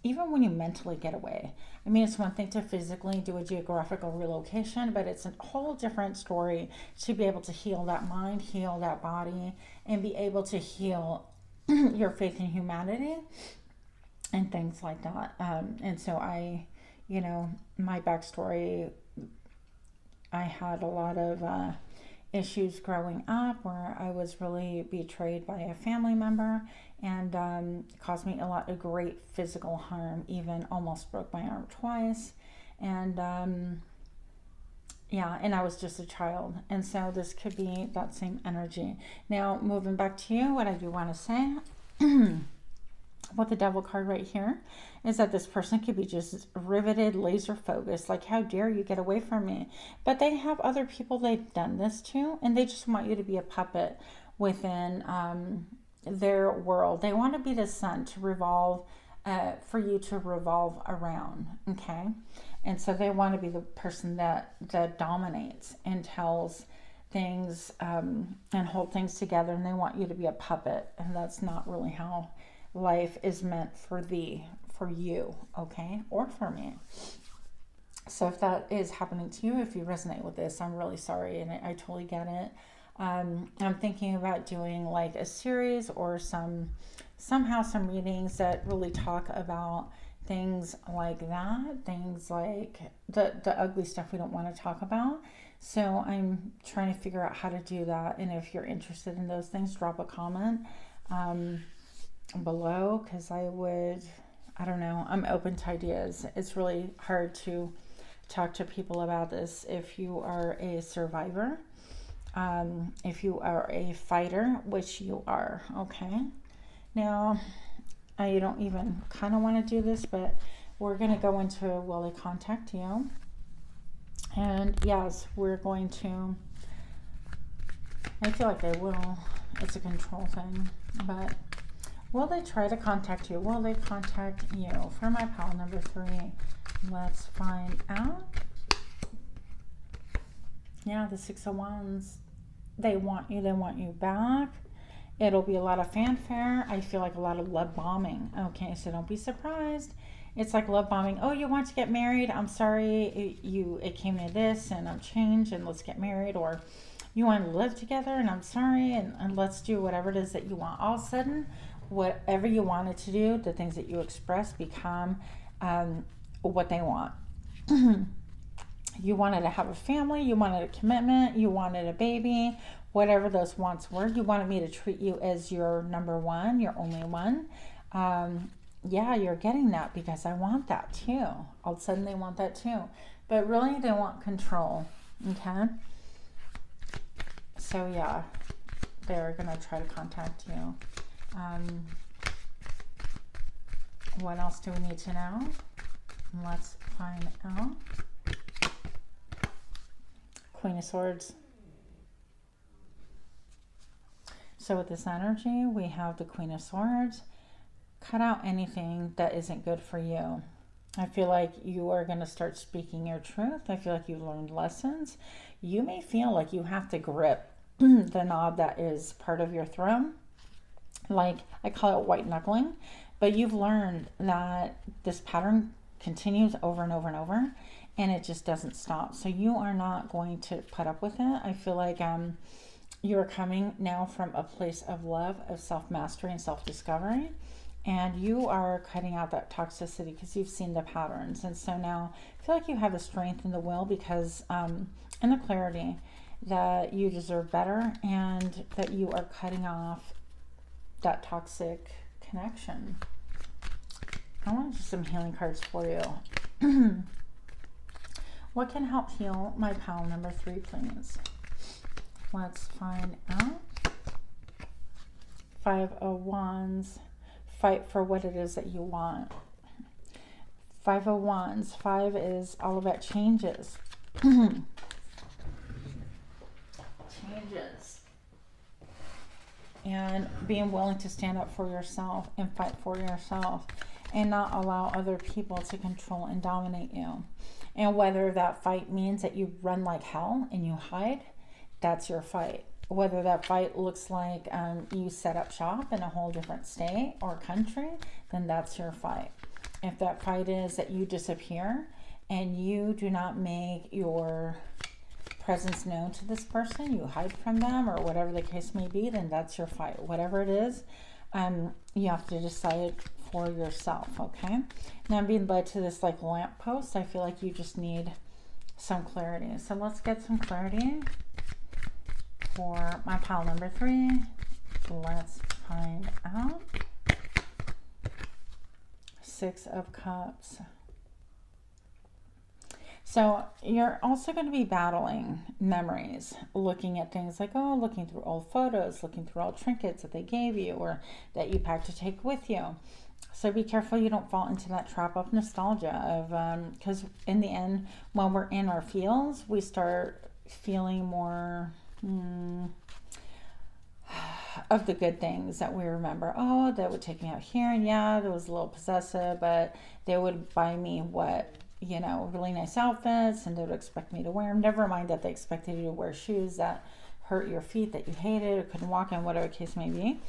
Speaker 1: Even when you mentally get away. I mean, it's one thing to physically do a geographical relocation, but it's a whole different story to be able to heal that mind, heal that body, and be able to heal your faith in humanity and things like that. And so I, you know, my backstory, I had a lot of issues growing up where I was really betrayed by a family member, and caused me a lot of great physical harm, even almost broke my arm twice. And yeah, and I was just a child. And so this could be that same energy. Now, moving back to you, what I do want to say with the devil card right here is that this person could be just riveted, laser focused, like, how dare you get away from me? But they have other people they've done this to, and they just want you to be a puppet within their world. They want to be the sun to revolve, for you to revolve around, okay? And so they want to be the person that dominates and tells things and hold things together, and they want you to be a puppet, and that's not really how life is meant for you, okay, or for me. So if that is happening to you, if you resonate with this, I'm really sorry, and I totally get it. I'm thinking about doing like a series or somehow some readings that really talk about things like that, things like the ugly stuff we don't want to talk about. So I'm trying to figure out how to do that, and if you're interested in those things, drop a comment below, because I don't know, I'm open to ideas. It's really hard to talk to people about this if you are a survivor, if you are a fighter, which you are, okay? Now, I don't even kind of want to do this, but we're going to go into will they contact you? And yes, we're going to, I feel like they will. It's a control thing, but will they try to contact you? Will they contact you? For my pile number 3, let's find out. Yeah, the 6 of Wands. They want you back. It'll be a lot of fanfare. I feel like a lot of love bombing. Okay, so don't be surprised. It's like love bombing. Oh, you want to get married? I'm sorry, it came to this, and I'm changed, and let's get married. Or you want to live together, and I'm sorry, and let's do whatever it is that you want. All of a sudden, whatever you wanted to do, the things that you express become what they want. You wanted to have a family, you wanted a commitment, you wanted a baby, whatever those wants were. You wanted me to treat you as your number one, your only one. Yeah, you're getting that because I want that too. All of a sudden they want that too. But really they want control, okay? So yeah, they're going to try to contact you. What else do we need to know? Let's find out. Queen of Swords. So with this energy, we have the Queen of Swords. Cut out anything that isn't good for you. I feel like you are going to start speaking your truth. I feel like you've learned lessons. You may feel like you have to grip the knob that is part of your throne. Like, I call it white knuckling. But you've learned that this pattern continues over and over and over. And it just doesn't stop. So you are not going to put up with it. I feel like you're coming now from a place of love, of self-mastery and self-discovery. And you are cutting out that toxicity because you've seen the patterns. And so now I feel like you have the strength and the will because, and the clarity that you deserve better and that you are cutting off that toxic connection. I want to do some healing cards for you. What can help heal my pile number 3, please? Let's find out. 5 of Wands. Fight for what it is that you want. 5 of Wands. 5 is all about changes. Changes. And being willing to stand up for yourself and fight for yourself and not allow other people to control and dominate you. And whether that fight means that you run like hell and you hide, that's your fight. Whether that fight looks like you set up shop in a whole different state or country, then that's your fight. If that fight is that you disappear and you do not make your presence known to this person, you hide from them or whatever the case may be, then that's your fight. Whatever it is, you have to decide for yourself, okay? Now I'm being led to this like lamp post. I feel like you just need some clarity. So let's get some clarity for my pile number 3. Let's find out. 6 of Cups. So you're also going to be battling memories, looking at things like, oh, looking through old photos, looking through old trinkets that they gave you or that you packed to take with you. So be careful you don't fall into that trap of nostalgia of, because in the end, when we're in our feels, we start feeling more of the good things that we remember. Oh, that would take me out here, and yeah, that was a little possessive, but they would buy me what, you know, really nice outfits, and they would expect me to wear them. Never mind that they expected you to wear shoes that hurt your feet, that you hated or couldn't walk in, whatever the case may be.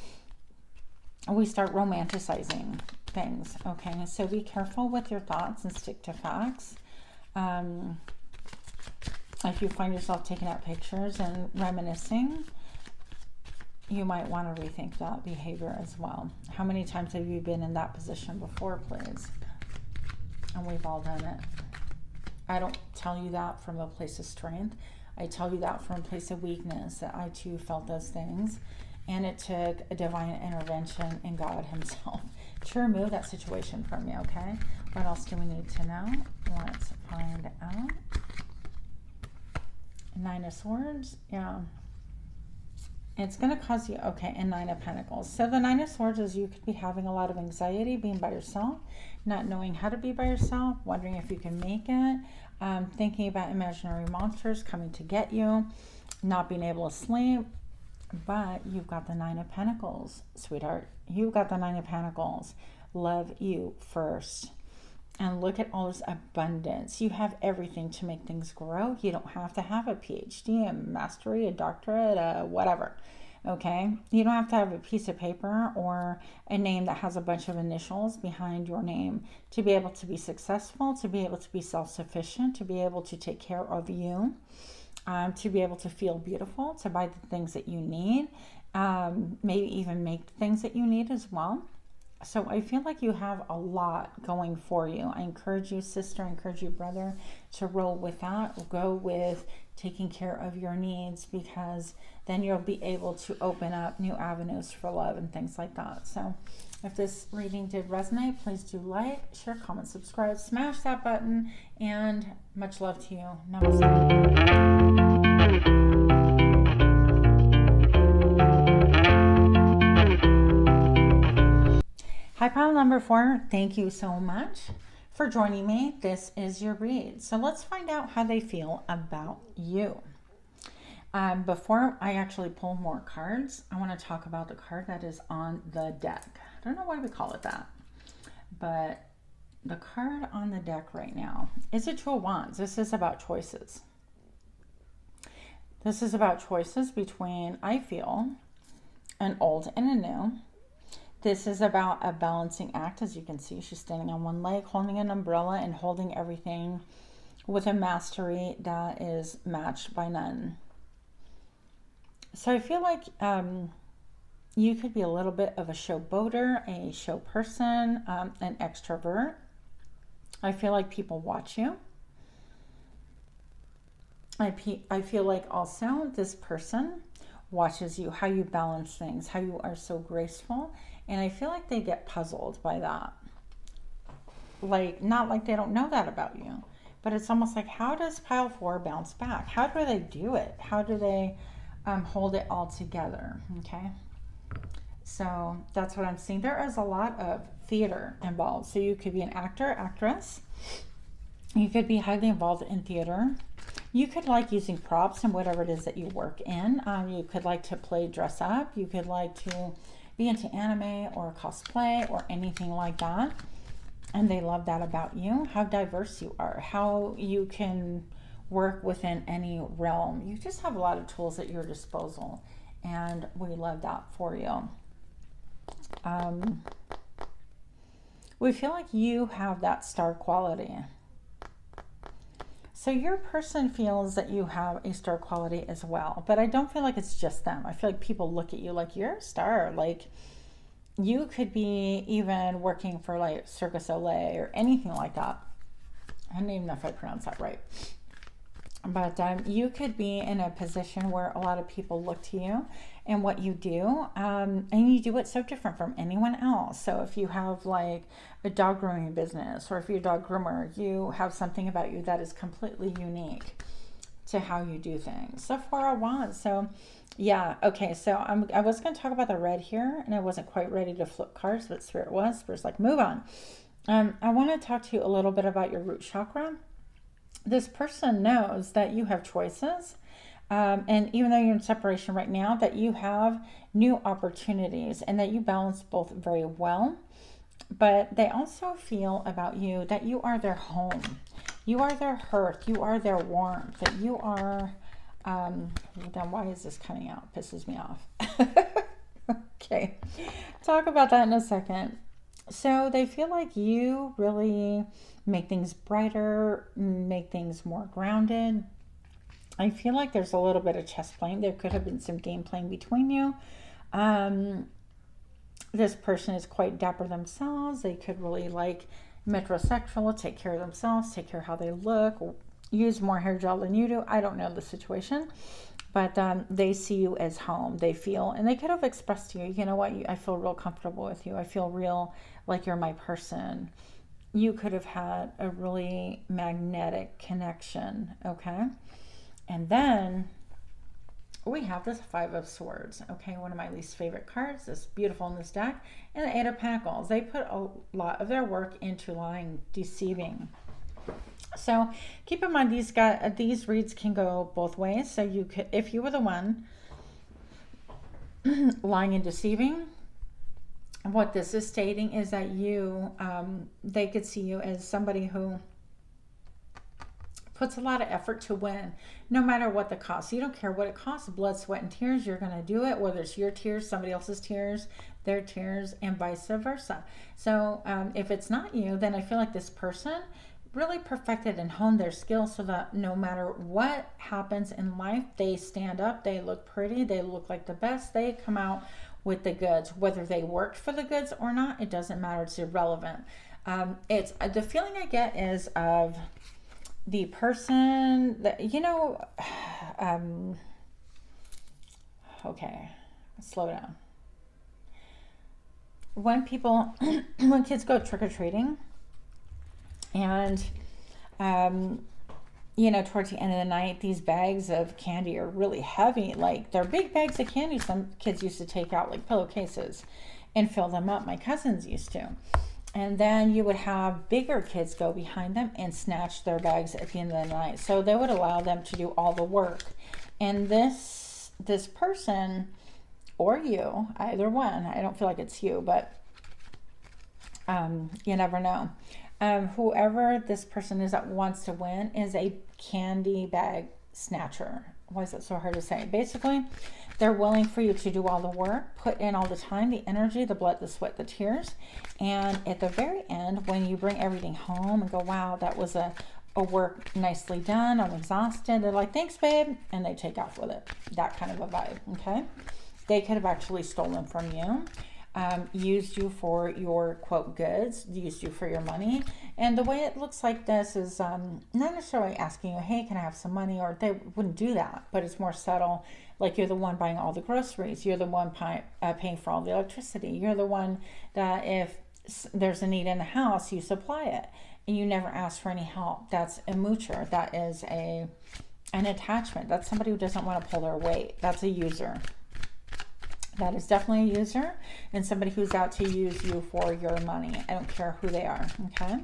Speaker 1: We start romanticizing things, okay? So be careful with your thoughts and stick to facts. If you find yourself taking out pictures and reminiscing, you might want to rethink that behavior as well. How many times have you been in that position before, please? And we've all done it. I don't tell you that from a place of strength. I tell you that from a place of weakness, that I too felt those things. And it took a divine intervention in God himself to remove that situation from you, okay? What else do we need to know? Let's find out. 9 of Swords, yeah. It's going to cause you, okay, and 9 of Pentacles. So the 9 of Swords is you could be having a lot of anxiety being by yourself, not knowing how to be by yourself, wondering if you can make it, thinking about imaginary monsters coming to get you, not being able to sleep. But you've got the 9 of Pentacles, sweetheart. You've got the 9 of Pentacles. Love you first. And look at all this abundance. You have everything to make things grow. You don't have to have a PhD, a mastery, a doctorate, whatever. Okay? You don't have to have a piece of paper or a name that has a bunch of initials behind your name to be able to be successful, to be able to be self-sufficient, to be able to take care of you. To be able to feel beautiful, to buy the things that you need, maybe even make things that you need as well. So I feel like you have a lot going for you. I encourage you, sister, I encourage you, brother, to roll with that. Go with taking care of your needs, because then you'll be able to open up new avenues for love and things like that. So if this reading did resonate, please do like, share, comment, subscribe, smash that button, and much love to you. Namaste. Hi, pile number 4. Thank you so much for joining me. This is your read. So let's find out how they feel about you. Before I actually pull more cards, I want to talk about the card that is on the deck. I don't know why we call it that, but the card on the deck right now is a Two of Wands. This is about choices. This is about choices between, I feel, an old and a new. This is about a balancing act. As you can see, she's standing on one leg, holding an umbrella and holding everything with a mastery that is matched by none. So I feel like you could be a little bit of a showboater, a show person, an extrovert. I feel like people watch you. I feel like also this person watches you, how you balance things, how you are so graceful. And I feel like they get puzzled by that. Like, not like they don't know that about you, but it's almost like, how does pile 4 bounce back? How do they do it? How do they hold it all together? Okay. So that's what I'm seeing. There is a lot of theater involved. So you could be an actor, actress. You could be highly involved in theater. You could like using props and whatever it is that you work in. You could like to play dress up. You could like to be into anime or cosplay or anything like that. And they love that about you. How diverse you are. How you can work within any realm. You just have a lot of tools at your disposal. And we love that for you. We feel like you have that star quality. So your person feels that you have a star quality as well, but I don't feel like it's just them. I feel like people look at you like you're a star. Like you could be even working for like Cirque du Soleil or anything like that. I don't even know if I pronounced that right. But you could be in a position where a lot of people look to you and what you do, and you do it so different from anyone else. So if you have like a dog grooming business, or if you're a dog groomer, you have something about you that is completely unique to how you do things. So 4 of Wands. So yeah, okay. So I was going to talk about the red here, and I wasn't quite ready to flip cards, but Spirit was. Spirit's like, move on. I want to talk to you a little bit about your root chakra. This person knows that you have choices, and even though you're in separation right now, that you have new opportunities and that you balance both very well. But they also feel about you that you are their home, you are their hearth, you are their warmth, that you are, then why is this coming out? Pisses me off. Okay, talk about that in a second. So they feel like you really make things brighter, make things more grounded. I feel like there's a little bit of chess playing. There could have been some game playing between you. This person is quite dapper themselves. They could really like metrosexual, take care of themselves, take care of how they look, use more hair gel than you do. I don't know the situation, but they see you as home. They feel, and they could have expressed to you, you know what, I feel real comfortable with you. I feel real like you're my person. You could have had a really magnetic connection, okay? And then we have this 5 of Swords, okay? One of my least favorite cards, this beautiful in this deck, and the 8 of Pentacles. They put a lot of their work into lying, deceiving. So keep in mind, these reads can go both ways. So you could, if you were the one lying and deceiving, what this is stating is that you, they could see you as somebody who puts a lot of effort to win, no matter what the cost. You don't care what it costs, blood, sweat, and tears. You're going to do it, whether it's your tears, somebody else's tears, their tears, and vice versa. So if it's not you, then I feel like this person really perfected and honed their skills so that no matter what happens in life, they stand up, they look pretty, they look like the best, they come out with the goods. Whether they worked for the goods or not, it doesn't matter. It's irrelevant. It's the feeling I get is of the person that, you know, okay, slow down. When people, when kids go trick-or-treating, and you know, towards the end of the night, these bags of candy are really heavy. Like, they're big bags of candy some kids used to take out, like pillowcases. and fill them up. My cousins used to. And then you would have bigger kids go behind them and snatch their bags at the end of the night. So they would allow them to do all the work. And this person, or you, either one, I don't feel like it's you, but you never know. Whoever this person is that wants to win is a candy bag snatcher. Why is it so hard to say? Basically, they're willing for you to do all the work, put in all the time, the energy, the blood, the sweat, the tears. And at the very end, when you bring everything home and go, wow, that was a work nicely done, I'm exhausted, they're like, thanks, babe. And they take off with it. That kind of a vibe, okay? They could have actually stolen from you. Used you for your quote goods, used you for your money. And the way it looks like this is not necessarily asking you, hey, can I have some money? Or they wouldn't do that, but it's more subtle. Like you're the one buying all the groceries. You're the one paying for all the electricity. You're the one that if there's a need in the house, you supply it. And you never ask for any help. That's a moocher. That is an attachment. That's somebody who doesn't want to pull their weight. That's a user. That is definitely a user and somebody who's out to use you for your money. I don't care who they are, okay?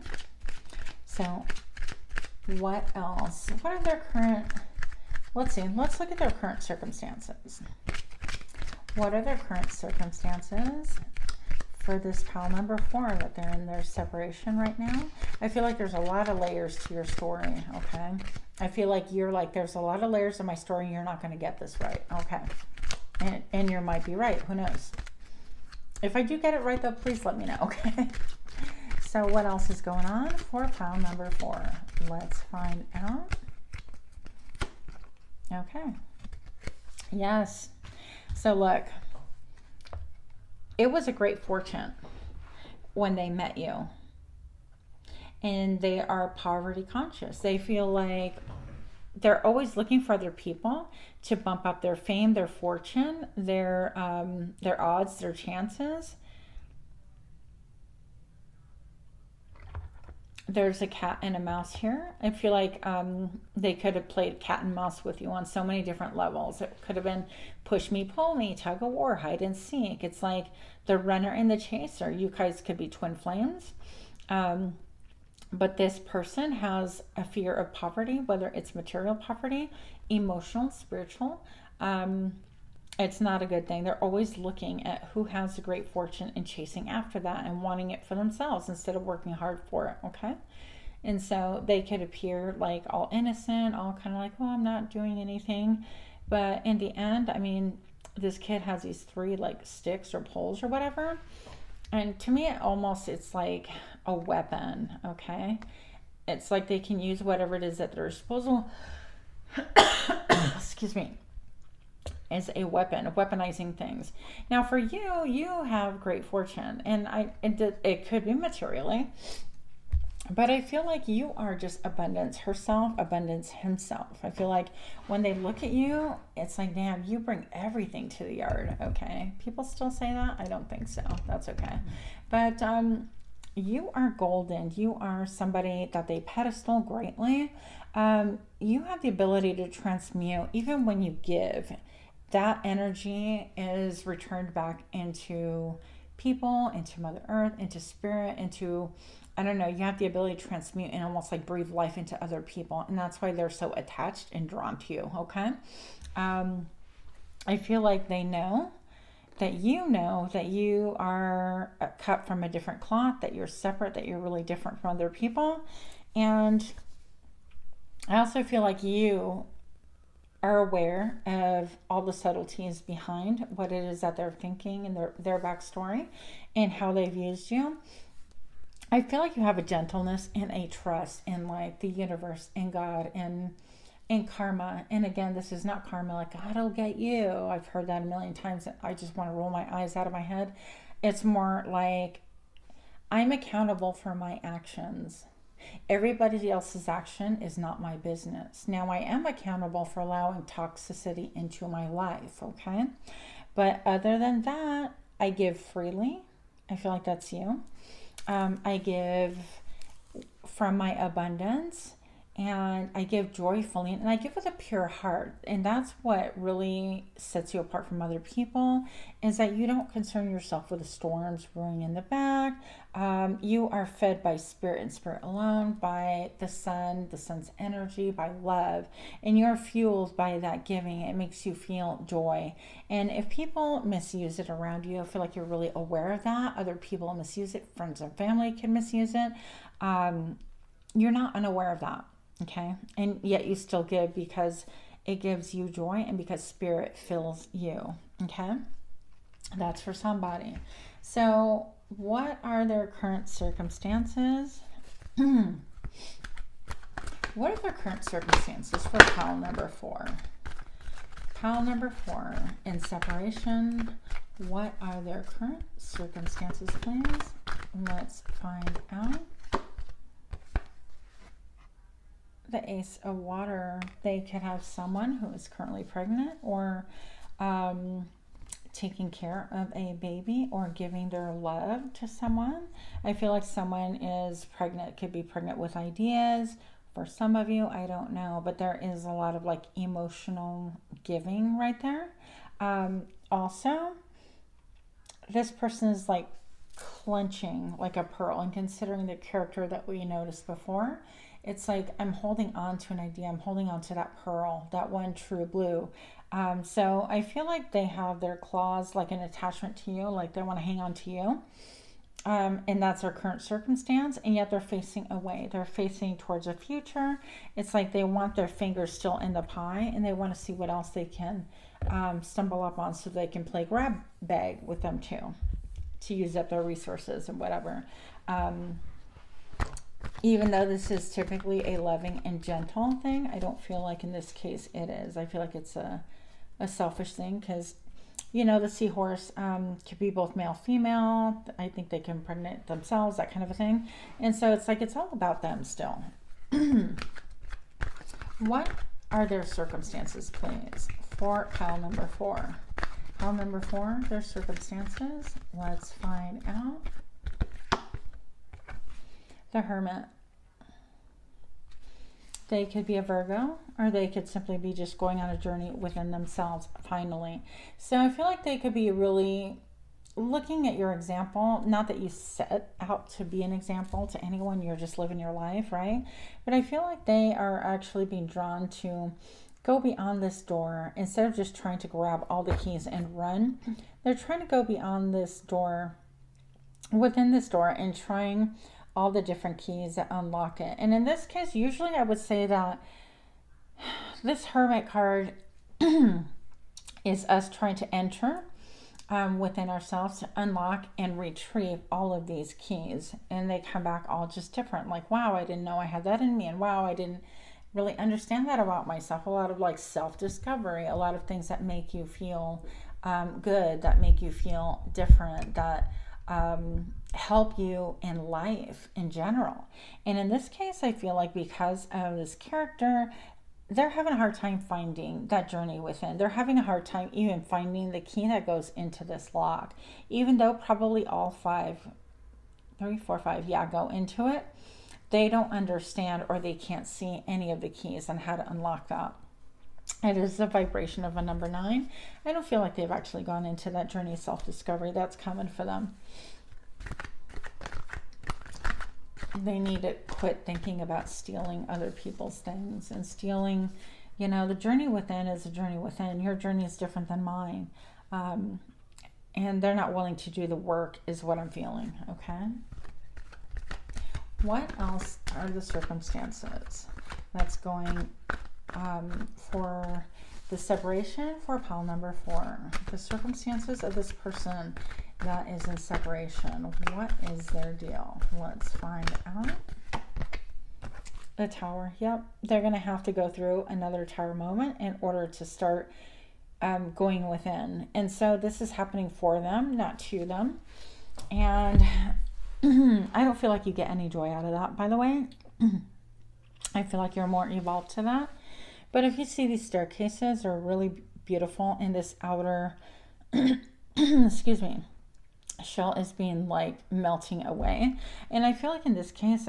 Speaker 1: So what else? What are their current, let's see, let's look at their current circumstances. What are their current circumstances for this pile number 4 that they're in their separation right now? I feel like there's a lot of layers to your story, okay? I feel like you're like, there's a lot of layers in my story and you're not going to get this right, okay? And you might be right. Who knows? If I do get it right, though, please let me know, okay? So what else is going on for pile number 4? Let's find out. Okay. Yes. So look, it was a great fortune when they met you. And they are poverty conscious. They feel like they're always looking for other people to bump up their fame, their fortune, their odds, their chances. There's a cat and a mouse here. I feel like they could have played cat and mouse with you on so many different levels. It could have been push me, pull me, tug of war, hide and seek. It's like the runner and the chaser. You guys could be twin flames. But this person has a fear of poverty, whether it's material poverty, emotional, spiritual. It's not a good thing. They're always looking at who has a great fortune and chasing after that and wanting it for themselves instead of working hard for it, okay? And so they could appear like all innocent, all kind of like, oh, I'm not doing anything. But in the end, I mean, this kid has these 3 like sticks or poles or whatever. And to me, it's like a weapon, okay? It's like they can use whatever it is at their disposal, excuse me, as a weapon, weaponizing things. Now for you, you have great fortune, and it could be materially, but I feel like you are just abundance herself, abundance himself. I feel like when they look at you, it's like, damn, you bring everything to the yard, okay? People still say that? I don't think so. That's okay. But you are golden. You are somebody that they pedestal greatly. You have the ability to transmute, even when you give. That energy is returned back into people, into Mother Earth, into spirit, into, I don't know, you have the ability to transmute and almost like breathe life into other people. And that's why they're so attached and drawn to you, okay? I feel like they know that you are cut from a different cloth, that you're separate, that you're really different from other people. And I also feel like you are aware of all the subtleties behind what it is that they're thinking and their backstory and how they've used you. I feel like you have a gentleness and a trust in like the universe and God and karma. And again, this is not karma like God will get you. I've heard that a million times and I just want to roll my eyes out of my head. It's more like I'm accountable for my actions. Everybody else's action is not my business. Now, I am accountable for allowing toxicity into my life, okay? But other than that, I give freely. I feel like that's you. I give from my abundance, and I give joyfully, and I give with a pure heart. And that's what really sets you apart from other people, is that you don't concern yourself with the storms brewing in the back. You are fed by spirit and spirit alone, by the sun's energy, by love, and you're fueled by that giving. It makes you feel joy. And if people misuse it around you, I feel like you're really aware of that. Other people misuse it. Friends and family can misuse it. You're not unaware of that. Okay, and yet you still give because it gives you joy and because spirit fills you. Okay, that's for somebody. So what are their current circumstances? What are their current circumstances for pile number 4? Pile number 4 in separation. What are their current circumstances, please? Let's find out. The Ace of Water. They could have someone who is currently pregnant, or taking care of a baby, or giving their love to someone. I feel like someone is pregnant, could be pregnant with ideas. For some of you, I don't know, but there is a lot of like emotional giving right there. Also, this person is like clenching like a pearl, and considering the character that we noticed before, it's like I'm holding on to an idea. I'm holding on to that pearl, that one true blue. So I feel like they have their claws, like an attachment to you, like they want to hang on to you. And that's their current circumstance, and yet they're facing away. They're facing towards a future. It's like they want their fingers still in the pie, and they want to see what else they can stumble up on, so they can play grab bag with them too, to use up their resources and whatever. Even though this is typically a loving and gentle thing, I don't feel like in this case it is. I feel like it's a selfish thing, because, you know, the seahorse could be both male, female. I think they can impregnate themselves, that kind of a thing. And so it's like it's all about them still. What are their circumstances, please, for pile number 4? Pile number 4, their circumstances. Let's find out. The Hermit. They could be a Virgo, or they could simply be just going on a journey within themselves, finally. So I feel like they could be really looking at your example. Not that you set out to be an example to anyone, you're just living your life, right? But I feel like they are actually being drawn to go beyond this door. Instead of just trying to grab all the keys and run, they're trying to go beyond this door, within this door, and trying all the different keys that unlock it. And in this case, usually I would say that this Hermit card is us trying to enter within ourselves to unlock and retrieve all of these keys. And they come back all just different. Like, wow, I didn't know I had that in me. And wow, I didn't really understand that about myself. A lot of like self-discovery, a lot of things that make you feel good, that make you feel different, that help you in life in general. And in this case, I feel like because of this character, they're having a hard time finding that journey within. They're having a hard time even finding the key that goes into this lock, even though probably all 5, 3, 4, 5, yeah, go into it. They don't understand, or they can't see any of the keys and how to unlock that. It is the vibration of a number 9. I don't feel like they've actually gone into that journey of self-discovery. That's coming for them. They need to quit thinking about stealing other people's things and stealing, you know, the journey within is a journey within. Your journey is different than mine. And they're not willing to do the work is what I'm feeling, okay? What else are the circumstances that's going for the separation for pile number 4? The circumstances of this person that is in separation. What is their deal? Let's find out. The Tower. Yep. They're going to have to go through another Tower moment in order to start going within. And so this is happening for them, not to them. And I don't feel like you get any joy out of that, by the way. I feel like you're more evolved to that. But if you see these staircases are really beautiful, in this outer, excuse me, shell is being like melting away. And I feel like in this case,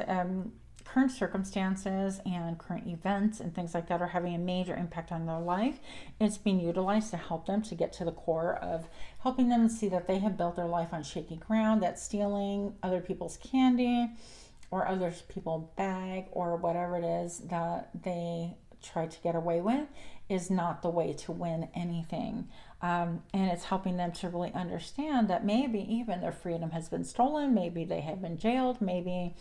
Speaker 1: current circumstances and current events and things like that are having a major impact on their life. It's being utilized to help them to get to the core of helping them see that they have built their life on shaky ground, that stealing other people's candy or other people's bag or whatever it is that they try to get away with is not the way to win anything. And it's helping them to really understand that maybe even their freedom has been stolen, maybe they have been jailed, maybe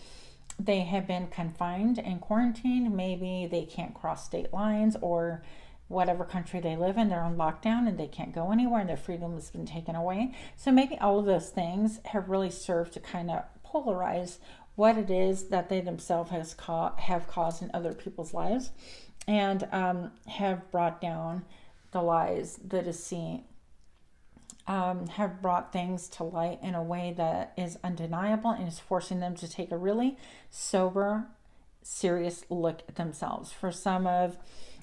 Speaker 1: they have been confined and quarantined, maybe they can't cross state lines, or whatever country they live in, they're on lockdown and they can't go anywhere and their freedom has been taken away. So maybe all of those things have really served to kind of polarize what it is that they themselves have caused in other people's lives, and have brought down the lies, the deceit, have brought things to light in a way that is undeniable and is forcing them to take a really sober, serious look at themselves. For some of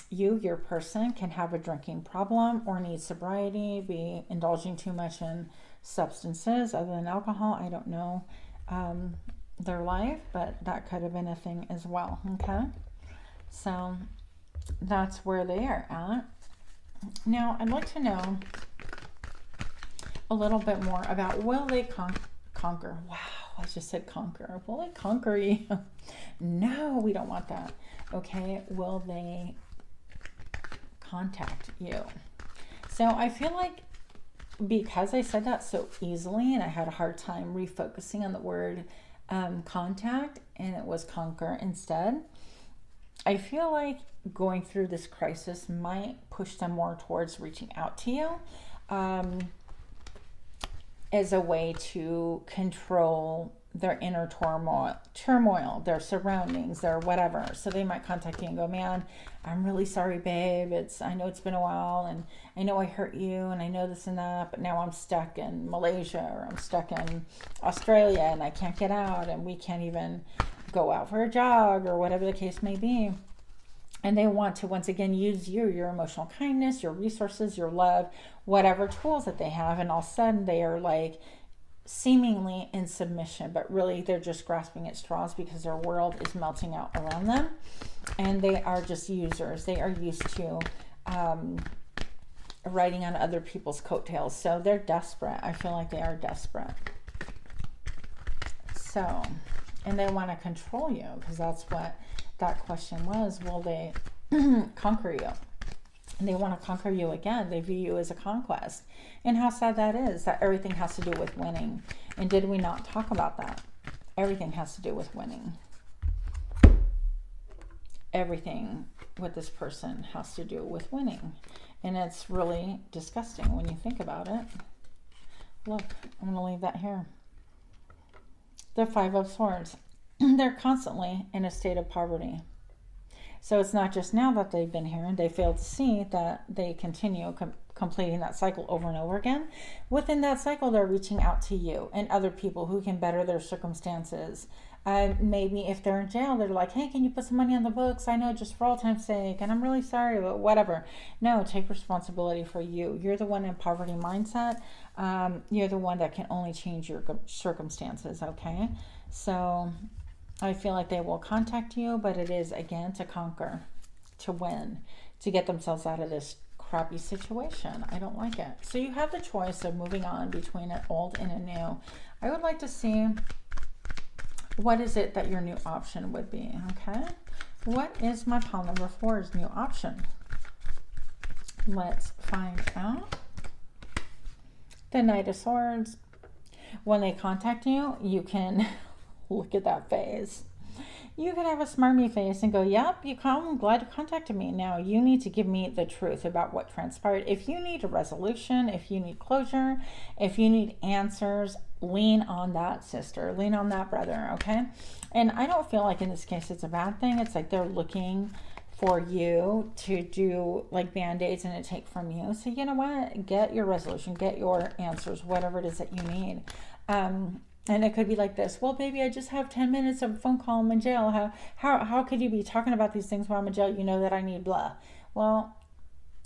Speaker 1: you, your person can have a drinking problem or need sobriety, be indulging too much in substances other than alcohol. I don't know their life, but that could have been a thing as well. Okay, so that's where they are at. Now, I'd like to know a little bit more about, will they conquer? Wow, I just said conquer. Will they conquer you? No, we don't want that. Okay, will they contact you? So I feel like because I said that so easily and I had a hard time refocusing on the word contact, and it was conquer instead, I feel like going through this crisis might push them more towards reaching out to you as a way to control their inner turmoil, their surroundings, their whatever. So they might contact you and go, man, I'm really sorry, babe. I know it's been a while, and I know I hurt you, and I know this and that, but now I'm stuck in Malaysia, or I'm stuck in Australia, and I can't get out, and we can't even go out for a jog, or whatever the case may be. And they want to, once again, use your emotional kindness, your resources, your love, whatever tools that they have. And all of a sudden they are like seemingly in submission, but really they're just grasping at straws because their world is melting out around them. And they are just users. They are used to riding on other people's coattails. So they're desperate. I feel like they are desperate. So, and they want to control you, because that's what that question was. Will they conquer you? And they want to conquer you again. They view you as a conquest. And how sad that is, that everything has to do with winning. And did we not talk about that? Everything has to do with winning. Everything with this person has to do with winning. And it's really disgusting when you think about it. Look, I'm going to leave that here. The Five of Swords. They're constantly in a state of poverty. So it's not just now that they've been here and they fail to see that they continue completing that cycle over and over again. Within that cycle, they're reaching out to you and other people who can better their circumstances. Maybe if they're in jail, they're like, hey, can you put some money on the books? I know, just for all time's sake, and I'm really sorry, but whatever. No, take responsibility for you. You're the one in poverty mindset. You're the one that can only change your circumstances, okay? So I feel like they will contact you, but it is, again, to conquer, to win, to get themselves out of this crappy situation. I don't like it. So you have the choice of moving on between an old and a new. I would like to see, what is it that your new option would be, okay? What is my pile number 4's new option? Let's find out. The Knight of Swords. When they contact you, you can... Look at that face. You could have a smarmy face and go, yep, I'm glad you contacted me. Now you need to give me the truth about what transpired. If you need a resolution, if you need closure, if you need answers, lean on that sister, lean on that brother, okay? And I don't feel like in this case it's a bad thing. It's like they're looking for you to do like band-aids and to take from you. So you know what? Get your resolution, get your answers, whatever it is that you need. And it could be like this. Well, baby, I just have 10 minutes of a phone call. I'm in jail. How could you be talking about these things while I'm in jail? You know that I need blah. Well,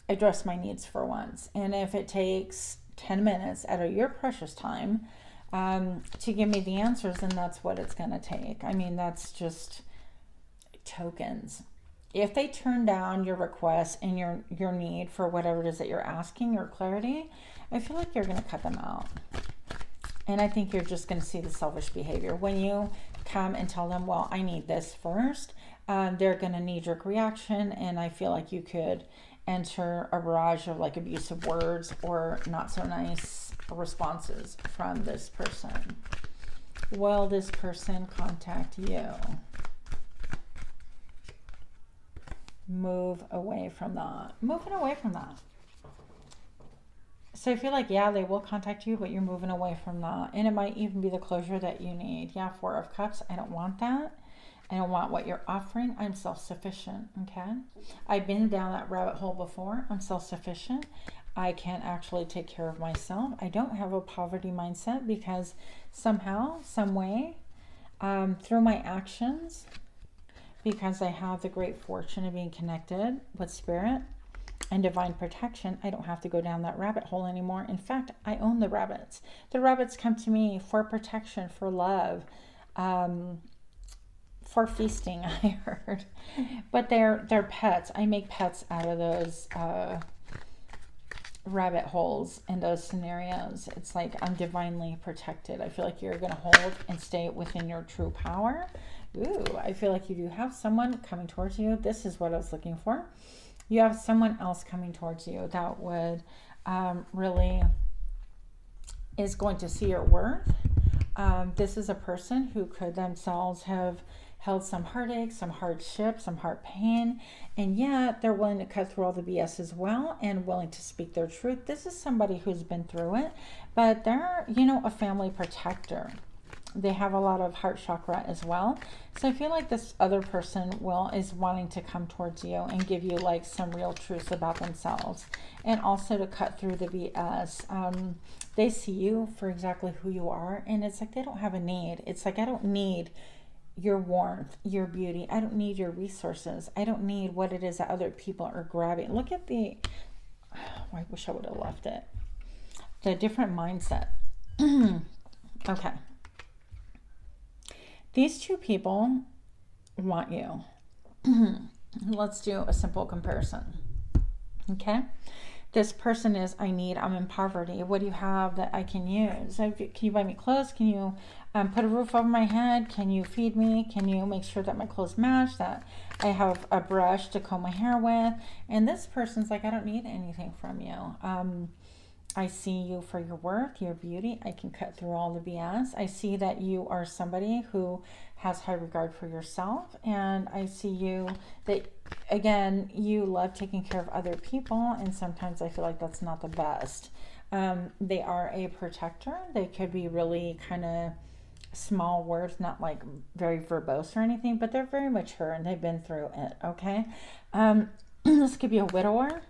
Speaker 1: address my needs for once. And if it takes 10 minutes out of your precious time to give me the answers, then that's what it's going to take. I mean, that's just tokens. If they turn down your request and your need for whatever it is that you're asking, your clarity, I feel like you're going to cut them out. And I think you're just going to see the selfish behavior. When you come and tell them, well, I need this first, they're going to knee-jerk reaction, and I feel like you could enter a barrage of like abusive words or not so nice responses from this person. Will this person contact you? Move away from that. Moving away from that. So I feel like, yeah, they will contact you, but you're moving away from that. And it might even be the closure that you need. Yeah, Four of Cups. I don't want that. I don't want what you're offering. I'm self-sufficient, okay? I've been down that rabbit hole before. I'm self-sufficient. I can actually take care of myself. I don't have a poverty mindset because somehow, some way, through my actions, because I have the great fortune of being connected with spirit and divine protection, I don't have to go down that rabbit hole anymore. In fact, I own the rabbits. The rabbits come to me for protection, for love, for feasting, I heard. But they're pets. I make pets out of those rabbit holes in those scenarios. It's like I'm divinely protected. I feel like you're going to hold and stay within your true power. Ooh, I feel like you do have someone coming towards you. This is what I was looking for. You have someone else coming towards you that would really is going to see your worth. This is a person who could themselves have held some heartache, some hardship, some heart pain, and yet they're willing to cut through all the BS as well and willing to speak their truth. This is somebody who's been through it, but they're, you know, a family protector. They have a lot of heart chakra as well. So I feel like this other person is wanting to come towards you and give you like some real truths about themselves, and also to cut through the BS. They see you for exactly who you are, and it's like they don't have a need. It's like, I don't need your warmth, your beauty. I don't need your resources. I don't need what it is that other people are grabbing. Look at the, oh, I wish I would have left it. The different mindset. Okay. These two people want you. Let's do a simple comparison. Okay. This person is, I'm in poverty. What do you have that I can use? Can you buy me clothes? Can you put a roof over my head? Can you feed me? Can you make sure that my clothes match? That I have a brush to comb my hair with? And this person's like, I don't need anything from you. I see you for your worth, your beauty. I can cut through all the BS. I see that you are somebody who has high regard for yourself. And I see you that, again, you love taking care of other people. And sometimes I feel like that's not the best. They are a protector. They could be really kind of small words, not like very verbose or anything, but they're very mature and they've been through it, okay? This could be a widower,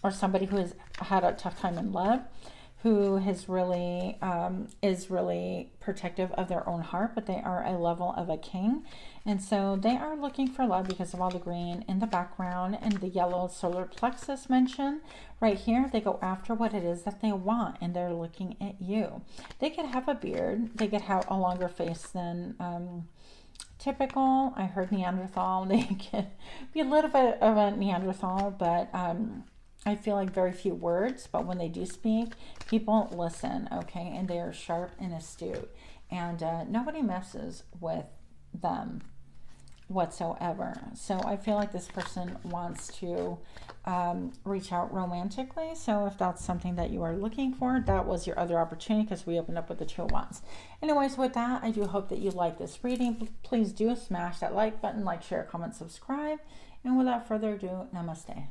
Speaker 1: or somebody who has had a tough time in love, who has really is really protective of their own heart, but they are a level of a king. And so they are looking for love because of all the green in the background and the yellow solar plexus mentioned right here. They go after what it is that they want, and they're looking at you. They could have a beard. They could have a longer face than typical. I heard Neanderthal. They could be a little bit of a Neanderthal, but I feel like very few words, but when they do speak, people listen, okay? And they are sharp and astute. And nobody messes with them whatsoever. So I feel like this person wants to reach out romantically. So if that's something that you are looking for, that was your other opportunity, because we opened up with the Two of Wands. Anyways, with that, I do hope that you like this reading. Please do smash that like button, like, share, comment, subscribe. And without further ado, namaste.